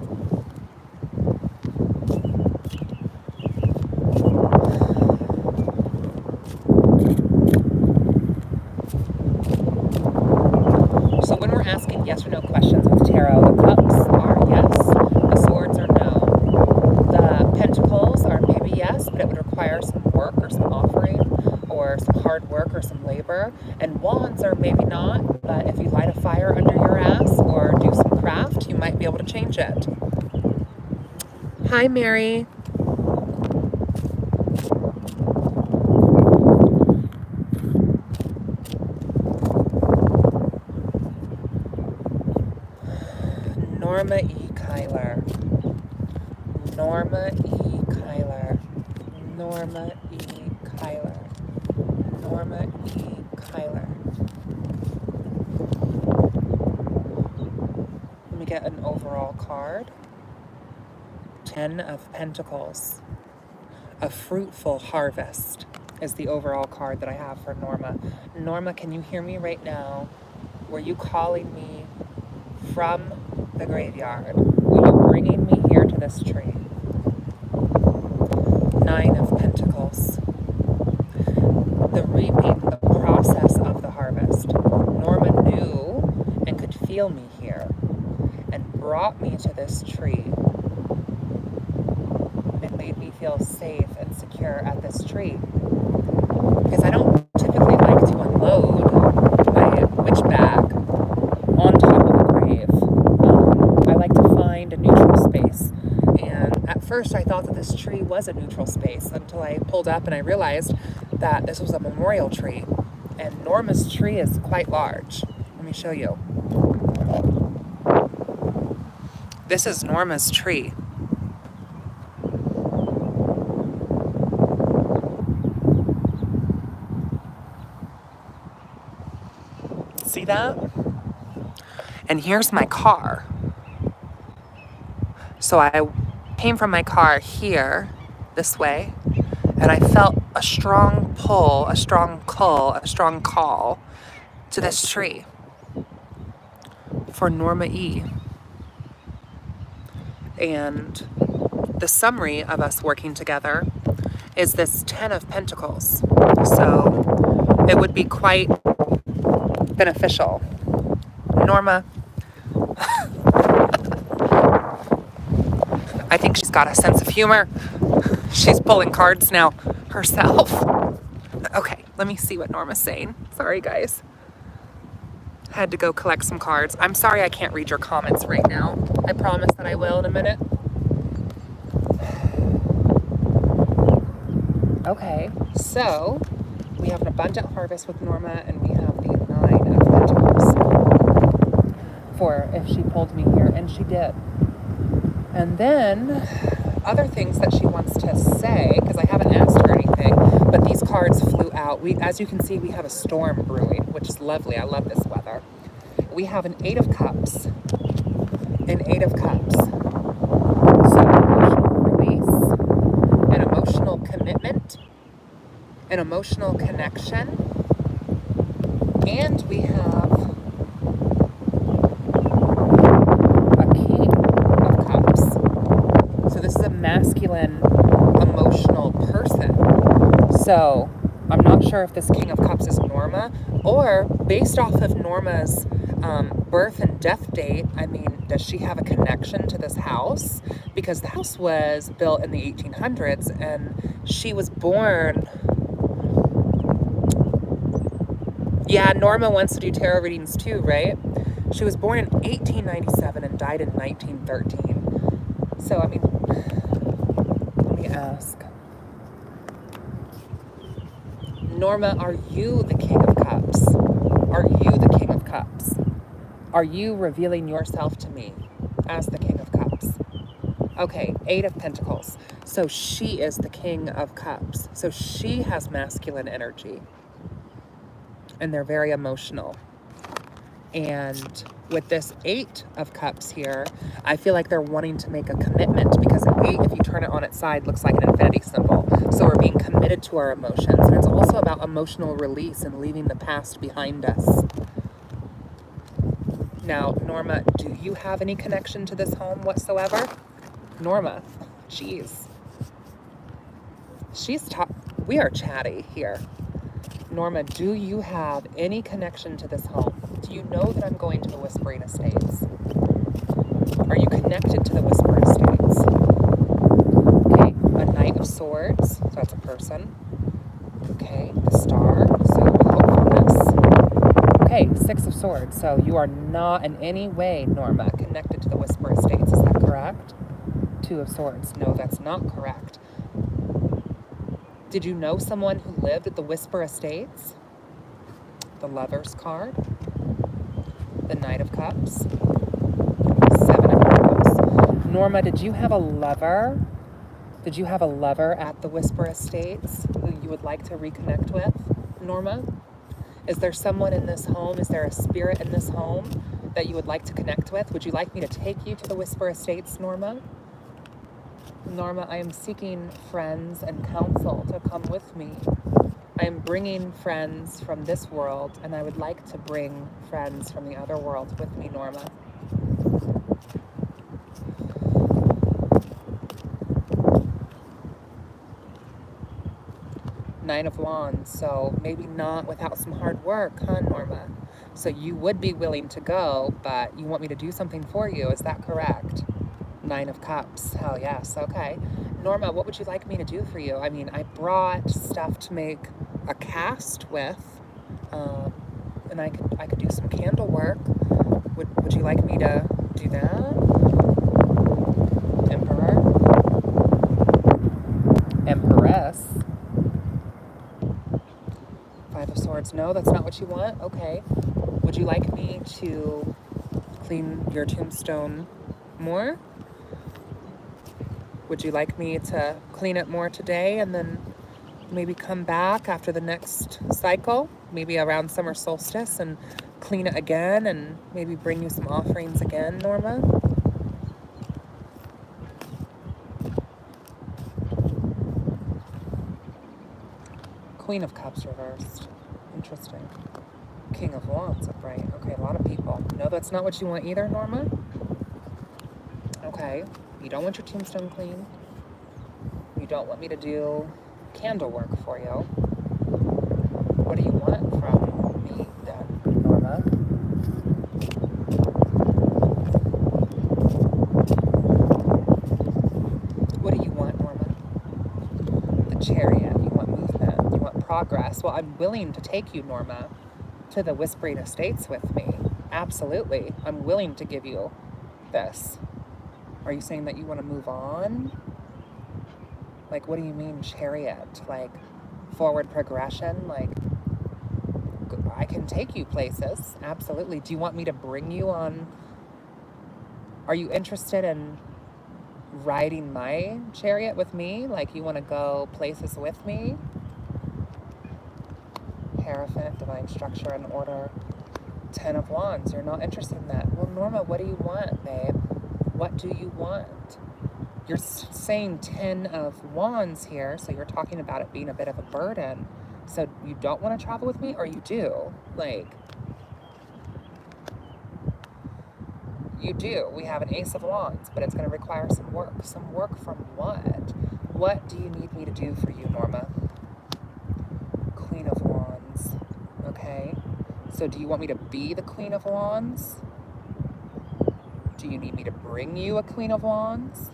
So when we're asking yes or no questions with tarot, the cups are yes, the swords are no. The pentacles are maybe yes, but it would require some work or some offering or some hard work or some labor. And wands are maybe not, but if you light a fire under your ass or do some craft, you might be able to change it. Hi, Mary. Norma E. Kyler. Norma E. Kyler. Norma E. Kyler. Norma E. Kyler. Let me get an overall card. 10 of Pentacles. A fruitful harvest is the overall card that I have for Norma. Norma, can you hear me right now? Were you calling me from the graveyard? Were you bringing me here to this tree? 9 of Pentacles. The reaping, the process of the harvest. Norma knew and could feel me here and brought me to this tree. It made me feel safe and secure at this tree. Because I don't typically like to unload my witch bag on top of a grave. I like to find a neutral space. And at first I thought that this tree was a neutral space until I pulled up and I realized that this was a memorial tree. And Norma's tree is quite large. Let me show you. This is Norma's tree. See that? And here's my car. So I came from my car here, this way, and I felt a strong pull, a strong pull, a strong call to this tree for Norma E. And the summary of us working together is this 10 of Pentacles. So it would be quite beneficial. Norma, I think she's got a sense of humor. She's pulling cards now herself. Okay, let me see what Norma's saying. Sorry, guys. Had to go collect some cards. I'm sorry I can't read your comments right now. I promise that I will in a minute. Okay, so we have an abundant harvest with Norma, and we have the 9 of Pentacles for if she pulled me here, and she did. And then other things that she wants to say, because I haven't asked her anything, but these cards flew out. As you can see, we have a storm brewing, which is lovely. I love this weather. We have an 8 of Cups. An 8 of Cups. So emotional release, an emotional commitment, an emotional connection, And we have a King of Cups. So this is a masculine, emotional person. So I'm not sure if this King of Cups is Norma, or based off of Norma's birth and death date, I mean, does she have a connection to this house? Because the house was built in the 1800s and she was born... Yeah, Norma wants to do tarot readings too, right? She was born in 1897 and died in 1913. So, I mean, let me ask. Norma, are you the King of Cups? Are you the King of Cups? Are you revealing yourself to me as the King of Cups? Okay, 8 of Pentacles. So she is the King of Cups. So she has masculine energy. And they're very emotional. And with this 8 of Cups here, I feel like they're wanting to make a commitment, because an 8, if you turn it on its side, looks like an infinity symbol. So we're being committed to our emotions. And it's also about emotional release and leaving the past behind us. Now, Norma, do you have any connection to this home whatsoever? Norma, jeez. We are chatty here. Norma, do you have any connection to this home? Do you know that I'm going to the Whispering Estates? Are you connected to the Whispering Estates? Okay, a Knight of Swords, so that's a person. Okay, the Star, so hopefulness. Okay, 6 of Swords, so you are not in any way, Norma, connected to the Whisper Estates, is that correct? 2 of Swords, no, that's not correct. Did you know someone who lived at the Whisper Estates? The Lover's card, the Knight of Cups, 7 of Pentacles. Norma, did you have a lover? Did you have a lover at the Whisper Estates who you would like to reconnect with, Norma? Is there someone in this home? Is there a spirit in this home that you would like to connect with? Would you like me to take you to the Whisper Estates, Norma? Norma, I am seeking friends and counsel to come with me. I am bringing friends from this world, and I would like to bring friends from the other world with me, Norma. Nine of Wands, so maybe not without some hard work, huh, Norma? So you would be willing to go, but you want me to do something for you, is that correct? 9 of Cups, hell yes, okay. Norma, what would you like me to do for you? I mean, I brought stuff to make a cast with, and I could do some candle work. Would you like me to do that? Emperor. Empress. 5 of Swords, no, that's not what you want? Okay. Would you like me to clean your tombstone more? Would you like me to clean it more today and then maybe come back after the next cycle, maybe around summer solstice, and clean it again and maybe bring you some offerings again, Norma? Queen of Cups reversed. Interesting. King of Wands upright. Okay, a lot of people. No, that's not what you want either, Norma? Okay. You don't want your tombstone clean. You don't want me to do candle work for you. What do you want from me then, Norma? What do you want, Norma? The Chariot. You want movement. You want progress. Well, I'm willing to take you, Norma, to the Whispering Estates with me. Absolutely. I'm willing to give you this. Are you saying that you want to move on? Like, what do you mean, Chariot? Like, forward progression? Like, I can take you places. Absolutely. Do you want me to bring you on? Are you interested in riding my chariot with me? Like, you want to go places with me? Hierophant, divine structure and order. 10 of Wands. You're not interested in that. Well, Norma, what do you want, babe? What do you want? You're saying 10 of Wands here, so you're talking about it being a bit of a burden. So you don't want to travel with me, or you do? Like, you do. We have an Ace of Wands, but it's going to require some work. Some work from what? What do you need me to do for you, Norma? Queen of Wands. Okay. So do you want me to be the Queen of Wands? Do you need me to bring you a Queen of Wands?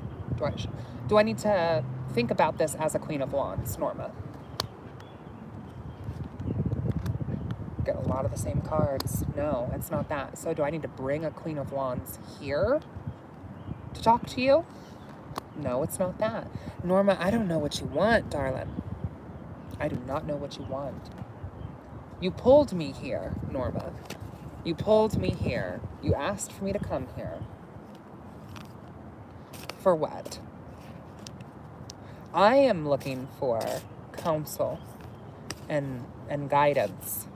Do I need to think about this as a Queen of Wands, Norma? Get a lot of the same cards. No, it's not that. So do I need to bring a Queen of Wands here to talk to you? No, it's not that. Norma, I don't know what you want, darling. I do not know what you want. You pulled me here, Norma. You pulled me here. You asked for me to come here. For what? I am looking for counsel and guidance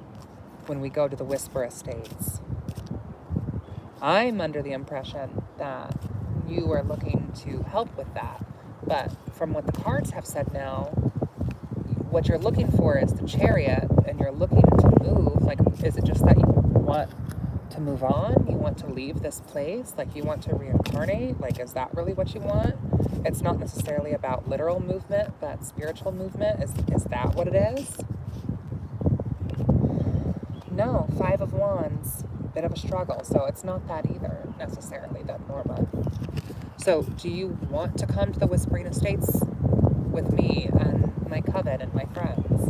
when we go to the Whisper Estates. I'm under the impression that you are looking to help with that. But from what the cards have said now, what you're looking for is the Chariot, and you're looking to move. Like, is it just that you want to move on? You want to leave this place? Like, you want to reincarnate? Like, is that really what you want? It's not necessarily about literal movement, but spiritual movement. Is that what it is? No, Five of Wands, bit of a struggle. So it's not that either, necessarily, then, Norma. So do you want to come to the Whispering Estates with me and my coven and my friends?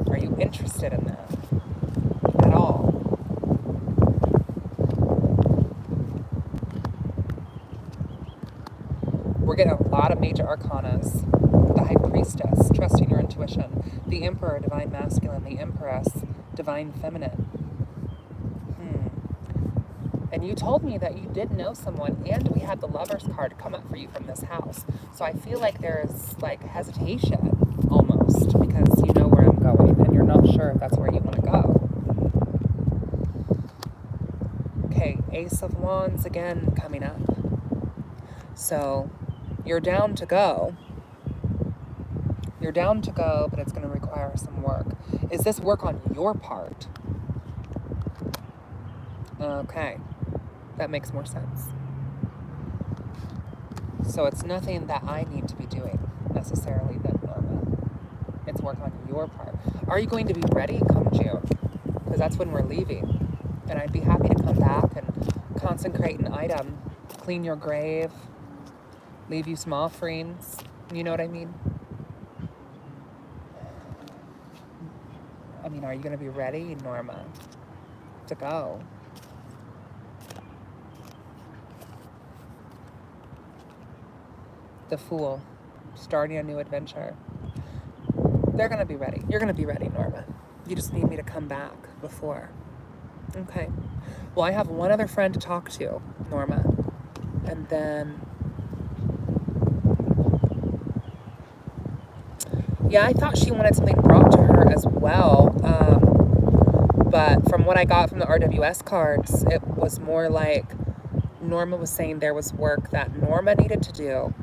Are you interested in that at all? We're getting a lot of major arcanas. The High Priestess, trusting your intuition. The Emperor, Divine Masculine. The Empress, Divine Feminine. And you told me that you did know someone, and we had the Lover's card come up for you from this house. So I feel like there's, like, hesitation, almost, because you know where I'm going, and you're not sure if that's where you want to go. Okay, Ace of Wands again coming up. So you're down to go. You're down to go, but it's going to require some work. Is this work on your part? Okay. That makes more sense. So it's nothing that I need to be doing necessarily then, Norma. It's work on your part. Are you going to be ready come June? Because that's when we're leaving. And I'd be happy to come back and consecrate an item, clean your grave, leave you some offerings. You know what I mean? I mean, are you going to be ready, Norma, to go? The Fool, starting a new adventure. They're going to be ready. You're going to be ready, Norma. You just need me to come back before. Okay. Well, I have one other friend to talk to, Norma. And then... yeah, I thought she wanted something brought to her as well. But from what I got from the RWS cards, it was more like Norma was saying there was work that Norma needed to do.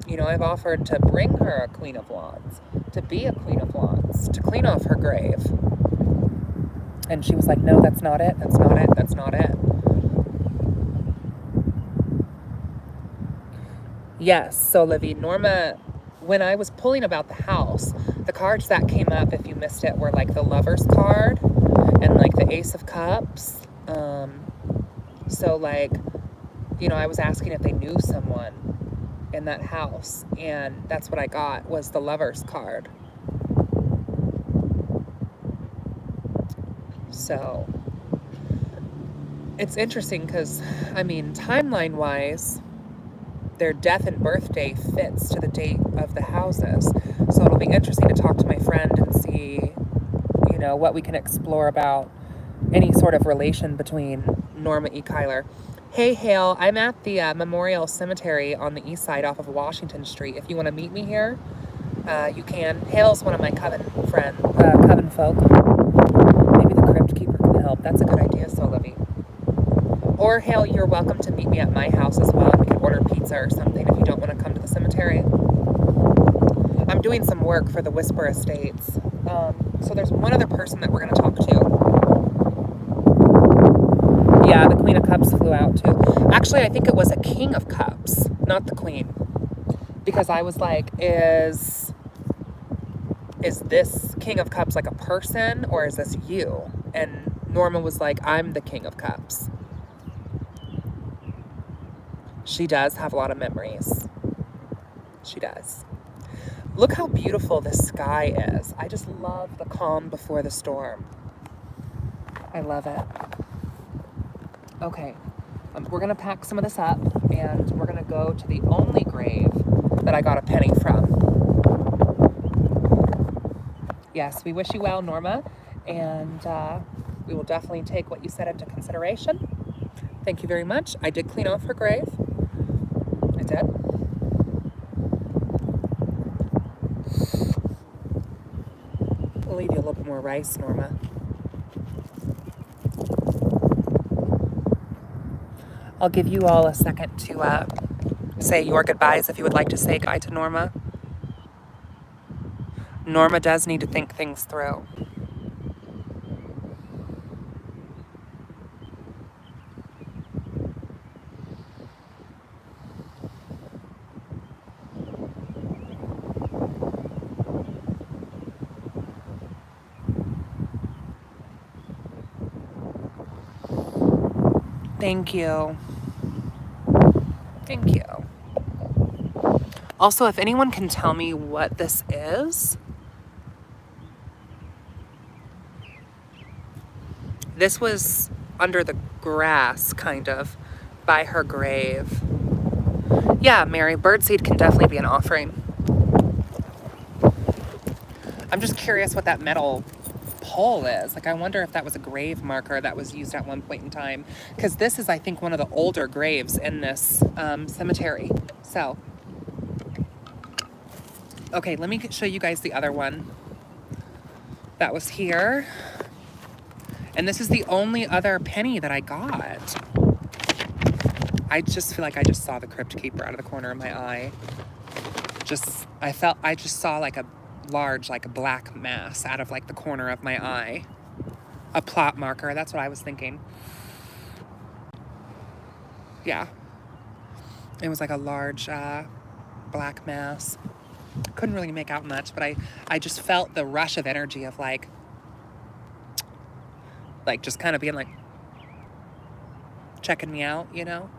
You know, I've offered to bring her a Queen of Wands, to be a Queen of Wands, to clean off her grave. And she was like, no, that's not it, that's not it, that's not it. Yes, so Livy, Norma, when I was pulling about the house, the cards that came up, if you missed it, were like the Lover's card and like the Ace of Cups. So like, you know, I was asking if they knew someone in that house, and that's what I got, was the Lover's card. So it's interesting because, I mean, timeline wise, their death and birthday fits to the date of the houses. So it'll be interesting to talk to my friend and see, you know, what we can explore about any sort of relation between Norma E. Kyler. Hey, Hale, I'm at the Memorial Cemetery on the east side off of Washington Street. If you want to meet me here, you can. Hale's one of my coven folk. Maybe the crypt keeper can help. That's a good idea, so Livy. Or, Hale, you're welcome to meet me at my house as well. We can order pizza or something if you don't want to come to the cemetery. I'm doing some work for the Whisper Estates. So there's one other person that we're going to talk to. Yeah, the Queen of Cups flew out too. Actually, I think it was a King of Cups, not the Queen. Because I was like, is this King of Cups like a person, or is this you? And Norma was like, I'm the King of Cups. She does have a lot of memories. She does. Look how beautiful this sky is. I just love the calm before the storm. I love it. Okay, we're going to pack some of this up, and we're going to go to the only grave that I got a penny from. Yes, we wish you well, Norma, and we will definitely take what you said into consideration. Thank you very much. I did clean off her grave. I did. I'll leave you a little bit more rice, Norma. I'll give you all a second to say your goodbyes if you would like to say goodbye to Norma. Norma does need to think things through. Thank you. Thank you. Also, if anyone can tell me what this is, this was under the grass, kind of, by her grave. Yeah, Mary, birdseed can definitely be an offering. I'm just curious what that metal pole is. Like, I wonder if that was a grave marker that was used at one point in time. Because this is, I think, one of the older graves in this cemetery. So, okay, let me show you guys the other one that was here. And this is the only other penny that I got. I just feel like I just saw the crypt keeper out of the corner of my eye. I just saw like a large, like a black mass out of like the corner of my eye. A plot marker, that's what I was thinking. Yeah. It was like a large black mass. Couldn't really make out much, but I just felt the rush of energy of like just kind of being like, checking me out, you know?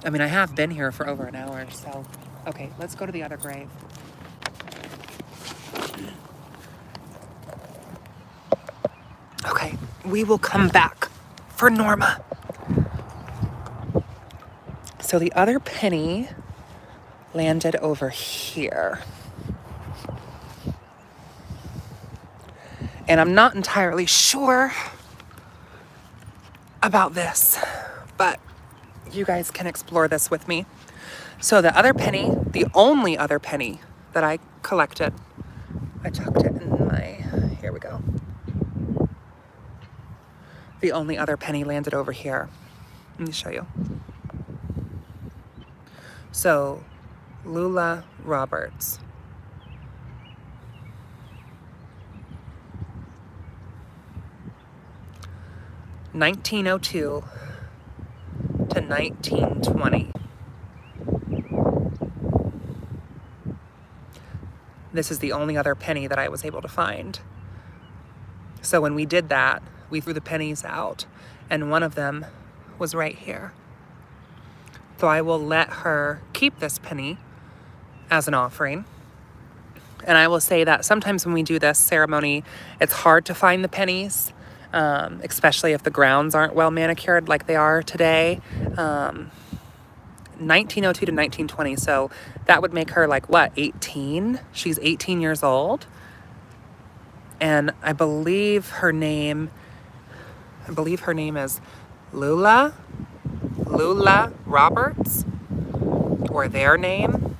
I mean, I have been here for over an hour, so. Okay, let's go to the other grave. Okay, we will come back for Norma. So the other penny landed over here. And I'm not entirely sure about this, but you guys can explore this with me. So the other penny, the only other penny that I collected, I tucked it in my, here we go. The only other penny landed over here. Let me show you. So, Lula Roberts. (1902) to 1920. This is the only other penny that I was able to find. So when we did that, we threw the pennies out, and one of them was right here. So I will let her keep this penny as an offering. And I will say that sometimes when we do this ceremony, it's hard to find the pennies, especially if the grounds aren't well manicured like they are today. 1902 to 1920, so that would make her like, what, 18? She's 18 years old. And I believe her name is Lula Roberts, or their name.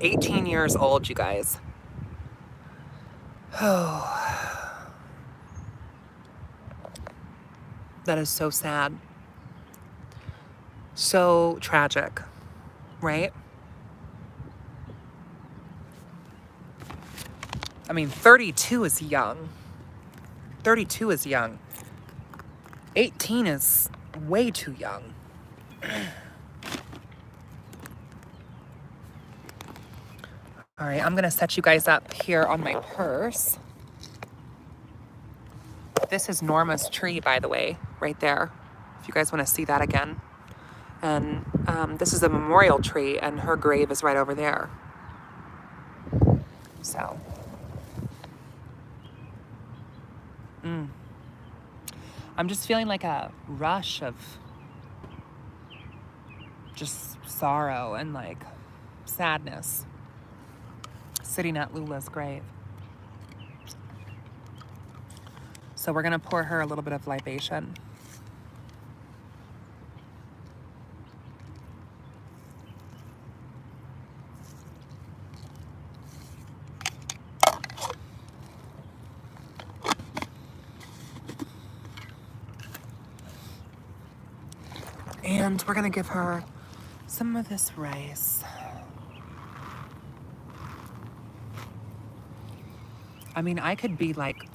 18 years old, you guys. Oh, that is so sad. So tragic, right? I mean, 32 is young. 32 is young. 18 is way too young. All right, I'm gonna set you guys up here on my purse. This is Norma's tree, by the way, right there, if you guys wanna see that again. And this is a memorial tree, and her grave is right over there. So, I'm just feeling like a rush of just sorrow and like sadness sitting at Lula's grave. So we're gonna pour her a little bit of libation. And we're gonna give her some of this rice. I mean, I could be like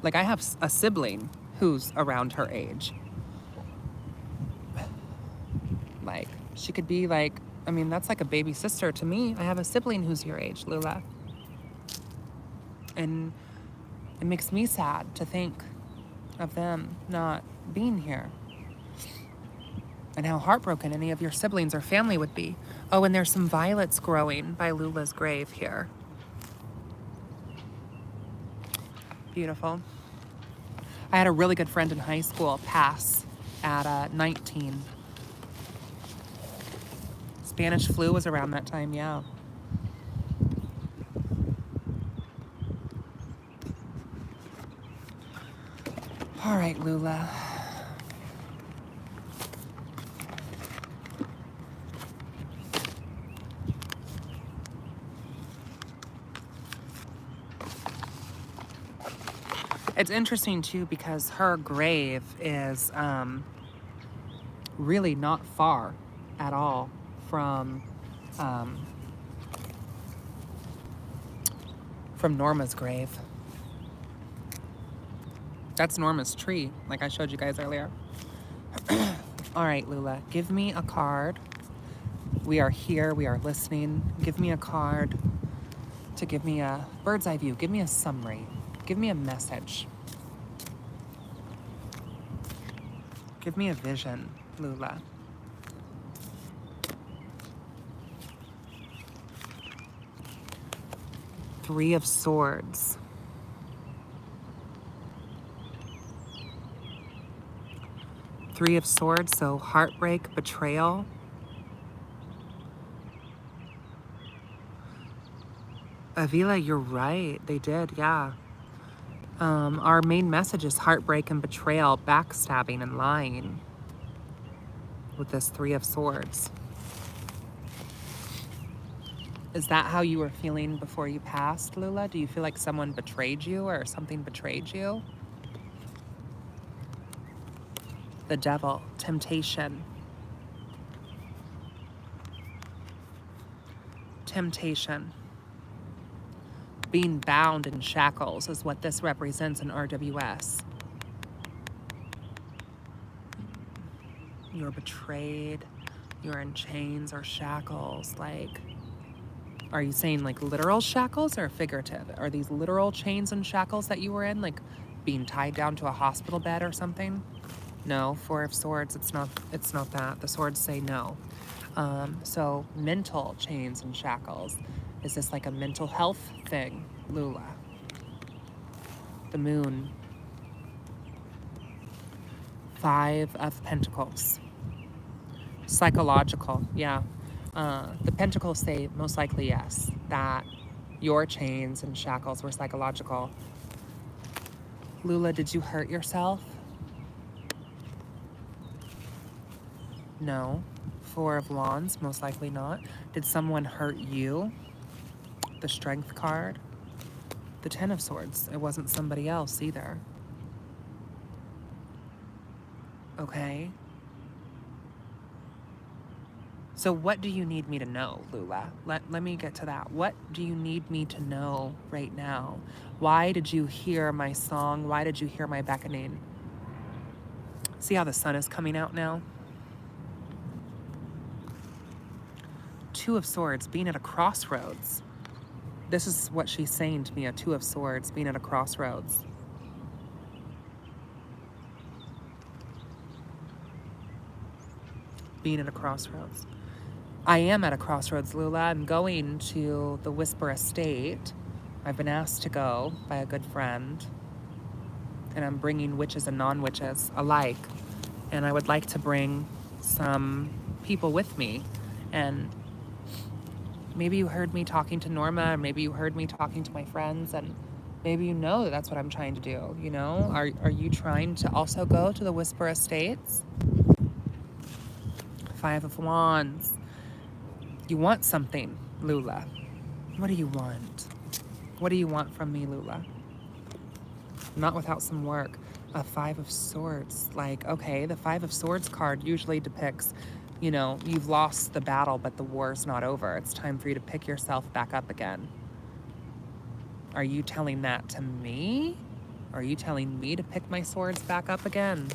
I have a sibling who's around her age. Like, she could be like, I mean, that's like a baby sister to me. I have a sibling who's your age, Lula. And it makes me sad to think of them not being here. And how heartbroken any of your siblings or family would be. Oh, and there's some violets growing by Lula's grave here. Beautiful. I had a really good friend in high school pass at 19. Spanish flu was around that time, yeah. All right, Lula. It's interesting too because her grave is really not far at all from Norma's grave. That's Norma's tree, like I showed you guys earlier. All right, Lula, give me a card. We are here, we are listening. Give me a card to give me a bird's eye view. Give me a summary. Give me a message. Give me a vision, Lula. Three of Swords. Three of Swords, so heartbreak, betrayal. Avila, you're right. They did, yeah. Our main message is heartbreak and betrayal, backstabbing and lying with this Three of Swords. Is that how you were feeling before you passed, Lula? Do you feel like someone betrayed you or something betrayed you? The Devil, temptation. Temptation. Being bound in shackles is what this represents in RWS. You're betrayed, you're in chains or shackles. Like, are you saying like literal shackles or figurative? Are these literal chains and shackles that you were in, like being tied down to a hospital bed or something? No, Four of Swords, it's not that. The swords say no. So mental chains and shackles. Is this like a mental health thing, Lula? The Moon. Five of Pentacles. Psychological, yeah. The Pentacles say most likely yes, that your chains and shackles were psychological. Lula, did you hurt yourself? No. Four of Wands, most likely not. Did someone hurt you? The Strength card. The Ten of Swords. It wasn't somebody else either. Okay. So what do you need me to know, Lula? Let me get to that. What do you need me to know right now? Why did you hear my song? Why did you hear my beckoning? See how the sun is coming out now? Two of Swords, being at a crossroads. This is what she's saying to me, a Two of Swords, being at a crossroads. Being at a crossroads. I am at a crossroads, Lula. I'm going to the Whisper Estate. I've been asked to go by a good friend. And I'm bringing witches and non-witches alike. And I would like to bring some people with me. And maybe you heard me talking to Norma, or maybe you heard me talking to my friends, and maybe you know that that's what I'm trying to do, you know? Are you trying to also go to the Whisper Estates? Five of Wands. You want something, Lula. What do you want? What do you want from me, Lula? Not without some work. A Five of Swords. Like, okay, the Five of Swords card usually depicts, you know, you've lost the battle, but the war's not over. It's time for you to pick yourself back up again. Are you telling that to me? Are you telling me to pick my swords back up again?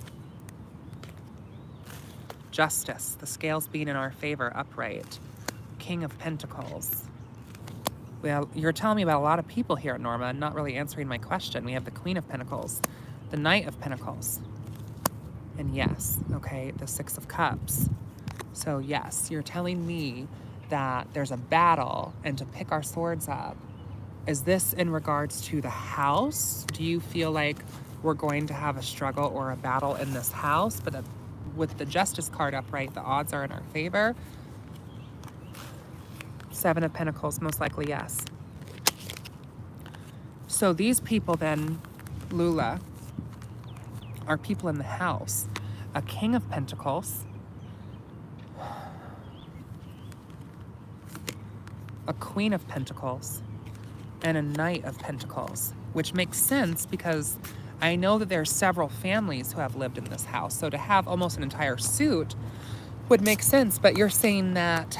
Justice, the scales being in our favor, upright. King of Pentacles. Well, you're telling me about a lot of people here, Norma, not really answering my question. We have the Queen of Pentacles, the Knight of Pentacles, and yes, okay, the Six of Cups. So yes, you're telling me that there's a battle and to pick our swords up. Is this in regards to the house? Do you feel like we're going to have a struggle or a battle in this house? But with the Justice card upright, the odds are in our favor. Seven of Pentacles, most likely yes. So these people then, Lula, are people in the house. A King of Pentacles, a Queen of Pentacles, and a Knight of Pentacles, which makes sense because I know that there are several families who have lived in this house. So to have almost an entire suit would make sense, but you're saying that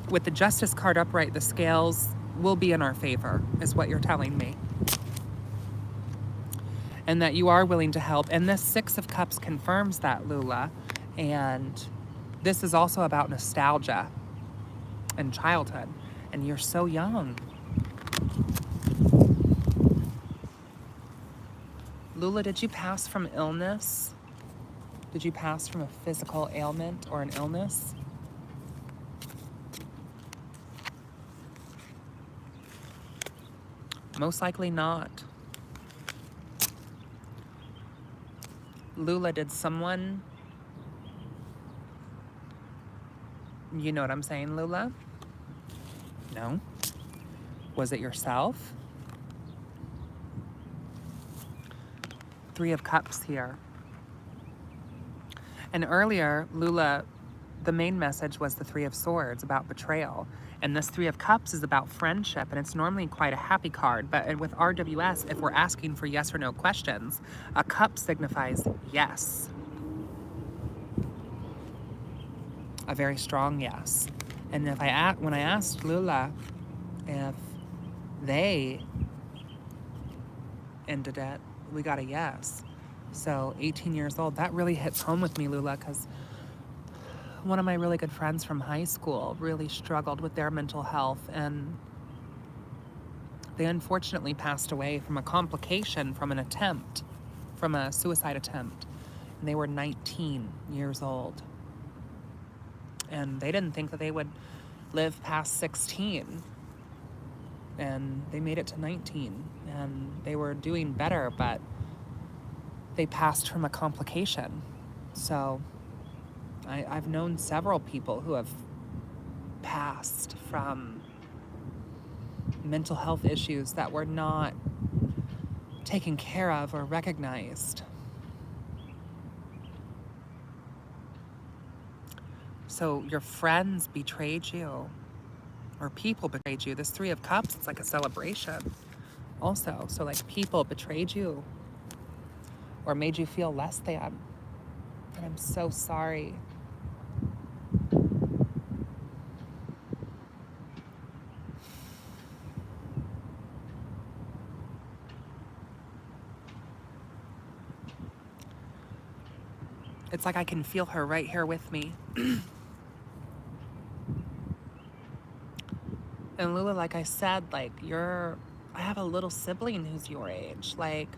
with the Justice card upright, the scales will be in our favor, is what you're telling me. And that you are willing to help. And this Six of Cups confirms that, Lula. And this is also about nostalgia and childhood. And you're so young. Lula, did you pass from illness? Did you pass from a physical ailment or an illness? Most likely not. Lula, did someone... You know what I'm saying, Lula? No. Was it yourself? Three of Cups here. And earlier, Lula, the main message was the Three of Swords about betrayal. And this Three of Cups is about friendship, and it's normally quite a happy card. But with RWS, if we're asking for yes or no questions, a cup signifies yes. A very strong yes. And if when I asked Lula if they ended it, we got a yes. So 18 years old, that really hits home with me, Lula, because one of my really good friends from high school really struggled with their mental health, and they unfortunately passed away from a complication from an attempt, from a suicide attempt. And they were 19 years old. And they didn't think that they would live past 16. And they made it to 19. And they were doing better, but they passed from a complication. So I've known several people who have passed from mental health issues that were not taken care of or recognized. So your friends betrayed you, or people betrayed you. This Three of Cups, it's like a celebration also. So like people betrayed you or made you feel less than. And I'm so sorry. It's like I can feel her right here with me. And Lula, like I said, like I have a little sibling who's your age. Like,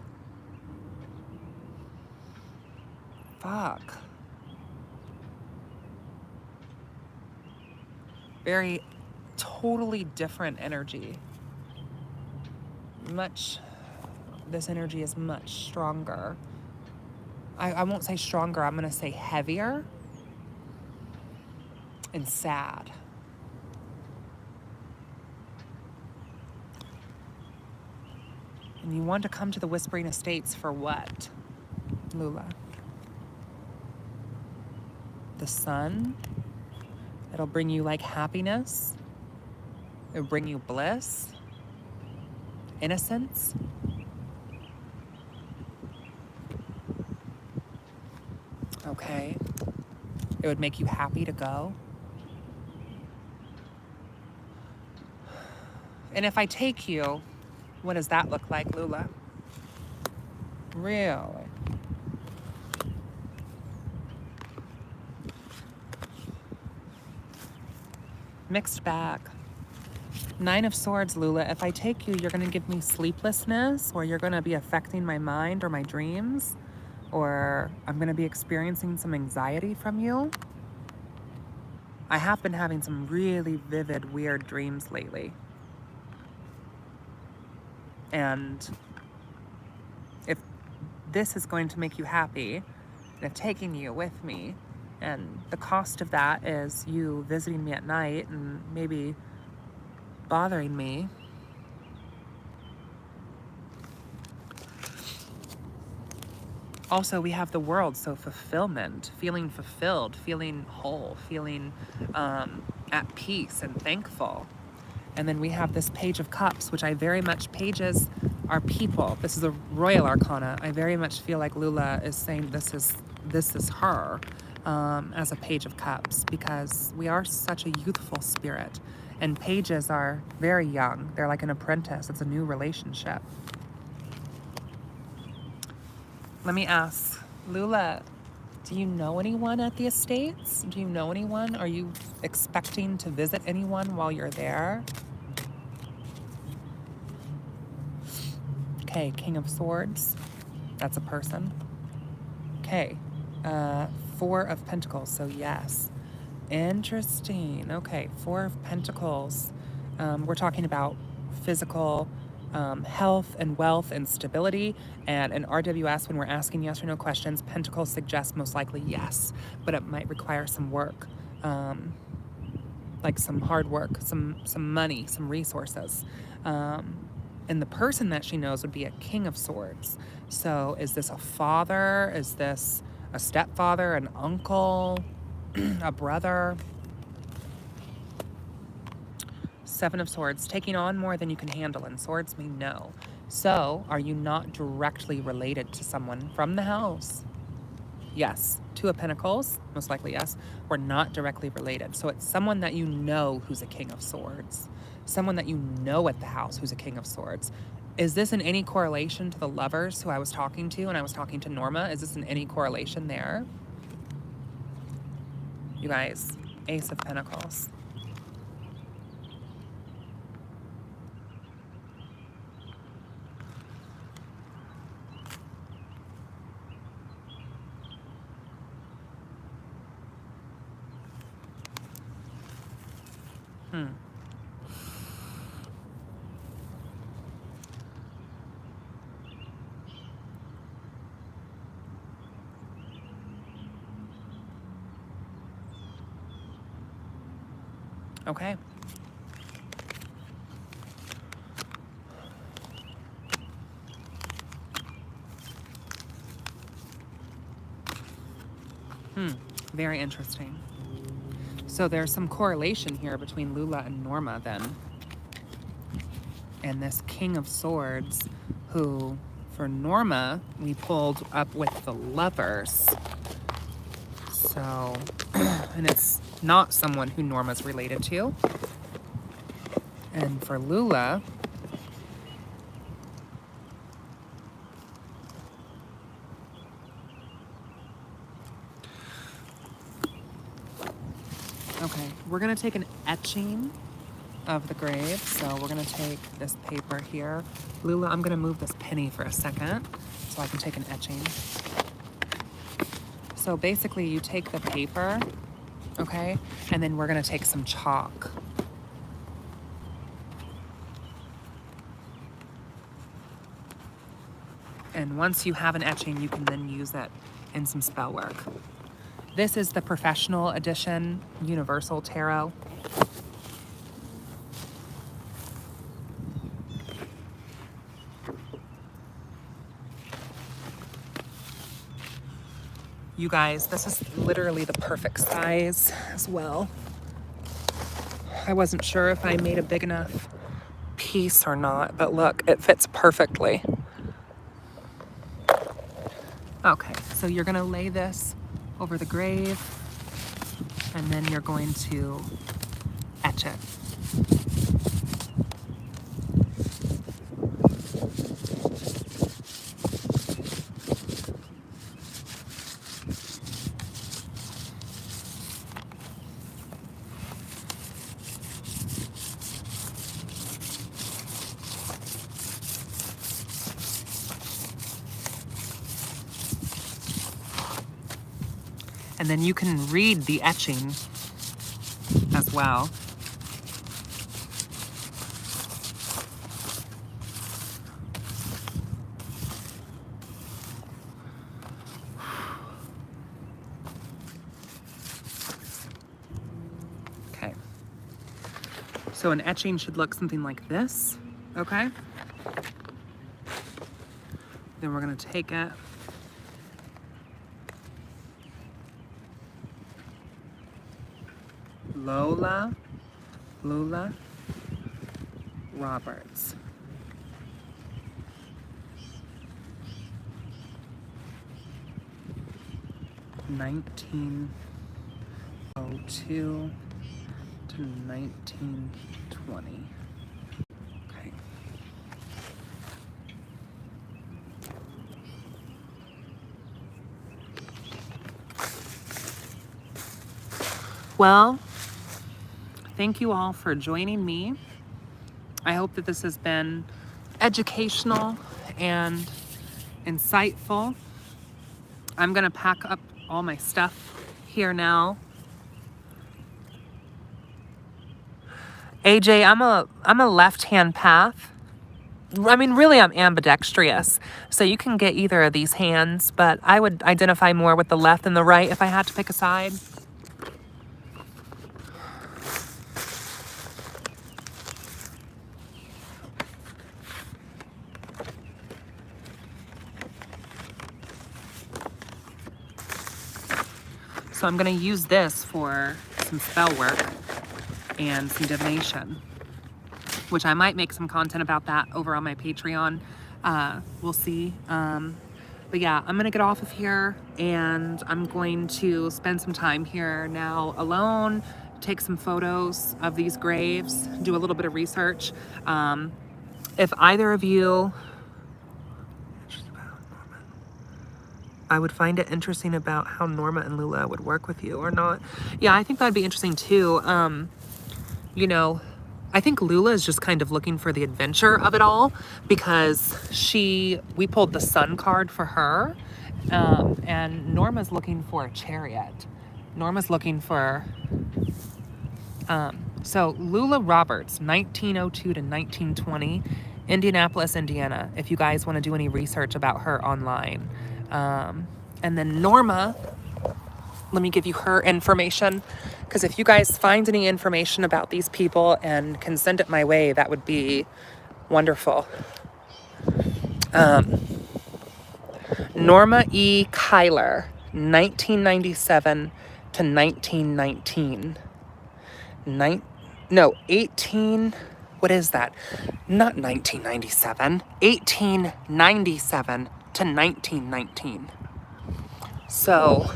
fuck. Very totally different energy. This energy is much stronger. I won't say stronger, I'm gonna say heavier and sad. And you want to come to the Whispering Estates for what, Lula? The sun? It'll bring you like happiness. It'll bring you bliss, innocence. Okay. It would make you happy to go. And if I take you, what does that look like, Lula? Really? Mixed bag. 9 of Swords, Lula. If I take you, you're going to give me sleeplessness, or you're going to be affecting my mind or my dreams, or I'm going to be experiencing some anxiety from you. I have been having some really vivid, weird dreams lately. And if this is going to make you happy, and if taking you with me, and the cost of that is you visiting me at night and maybe bothering me, also we have the World, so fulfillment, feeling fulfilled, feeling whole, feeling at peace and thankful. And then we have this Page of Cups, which I very much, pages are people. This is a royal arcana. I very much feel like Lula is saying this is her as a Page of Cups, because we are such a youthful spirit. And pages are very young. They're like an apprentice. It's a new relationship. Let me ask, Lula, do you know anyone at the estates? Do you know anyone? Are you expecting to visit anyone while you're there? Okay, King of Swords. That's a person. Okay, 4 of Pentacles, so yes. Interesting. Okay, 4 of Pentacles. We're talking about physical health and wealth and stability. And in RWS, when we're asking yes or no questions, Pentacles suggests most likely yes, but it might require some work, like some hard work, some money, some resources. And the person that she knows would be a King of Swords. So is this a father? Is this a stepfather, an uncle, a brother? 7 of Swords, taking on more than you can handle, and swords mean no. So, are you not directly related to someone from the house? Yes. 2 of Pentacles, most likely yes. We're not directly related. So it's someone that you know who's a King of Swords. Someone that you know at the house who's a King of Swords. Is this in any correlation to the lovers who I was talking to and I was talking to Norma? Is this in any correlation there? You guys, Ace of Pentacles. Okay. Very interesting. So there's some correlation here between Lula and Norma then. And this King of Swords, who for Norma, we pulled up with the lovers. So, and it's not someone who Norma's related to. And for Lula, Okay, we're gonna take an etching of the grave. So we're gonna take this paper here. Lula, I'm gonna move this penny for a second so I can take an etching. So basically you take the paper, okay, and then we're gonna take some chalk. And once you have an etching, you can then use it in some spell work. This is the professional edition Universal Tarot. You guys, this is literally the perfect size as well. I wasn't sure if I made a big enough piece or not, but look, it fits perfectly. Okay, so you're gonna lay this over the grave, and then you're going to etch it. And then you can read the etching as well. Okay. So an etching should look something like this, okay? Then we're gonna take it. Lula Roberts. (1902 to 1920). Okay. Well, thank you all for joining me. I hope that this has been educational and insightful. I'm gonna pack up all my stuff here now. AJ, I'm a left-hand path. I mean, really, I'm ambidextrous, so you can get either of these hands, but I would identify more with the left than the right if I had to pick a side. So I'm going to use this for some spell work and some divination, which I might make some content about that over on my Patreon. We'll see. But yeah, I'm going to get off of here, and I'm going to spend some time here now alone, take some photos of these graves, do a little bit of research. If either of you... I would find it interesting about how Norma and Lula would work with you or not. Yeah, I think that'd be interesting too. You know, I think Lula is just kind of looking for the adventure of it all, because we pulled the Sun card for her, and Norma's looking for a Chariot. Norma's looking for, so Lula Roberts, 1902 to 1920, Indianapolis, Indiana, if you guys want to do any research about her online. And then Norma, let me give you her information, because if you guys find any information about these people and can send it my way, that would be wonderful. Norma E. Kyler, 1997 to 1919. 18, what is that? Not 1997, 1897 to 1919. So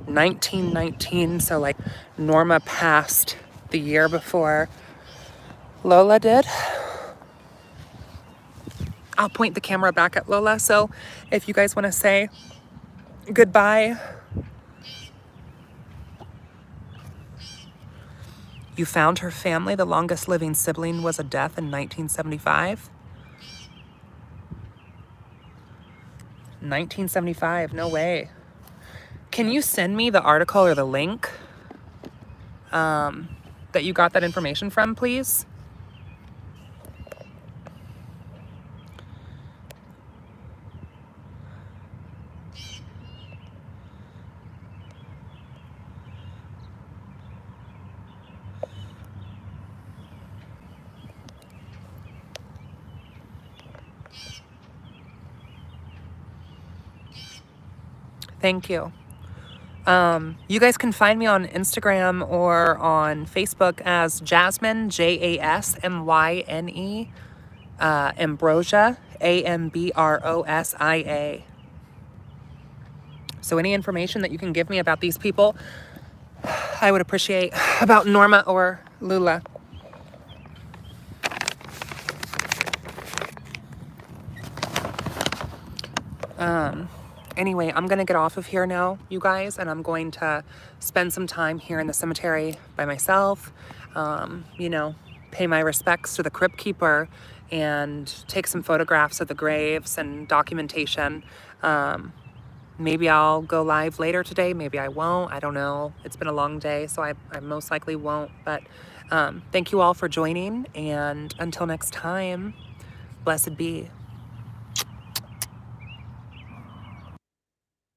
1919, so like Norma passed the year before Lola did. I'll point the camera back at Lola, so if you guys want to say goodbye. You found her family. The longest living sibling was a death in 1975. 1975, no way. Can you send me the article or the link that you got that information from, please? Thank you. You guys can find me on Instagram or on Facebook as Jasmine, Jasmyne, Ambrosia, Ambrosia. So any information that you can give me about these people, I would appreciate. About Norma or Lula. Anyway, I'm going to get off of here now, you guys, and I'm going to spend some time here in the cemetery by myself, you know, pay my respects to the crypt keeper and take some photographs of the graves and documentation. Maybe I'll go live later today. Maybe I won't. I don't know. It's been a long day, so I most likely won't. But thank you all for joining, and until next time, blessed be.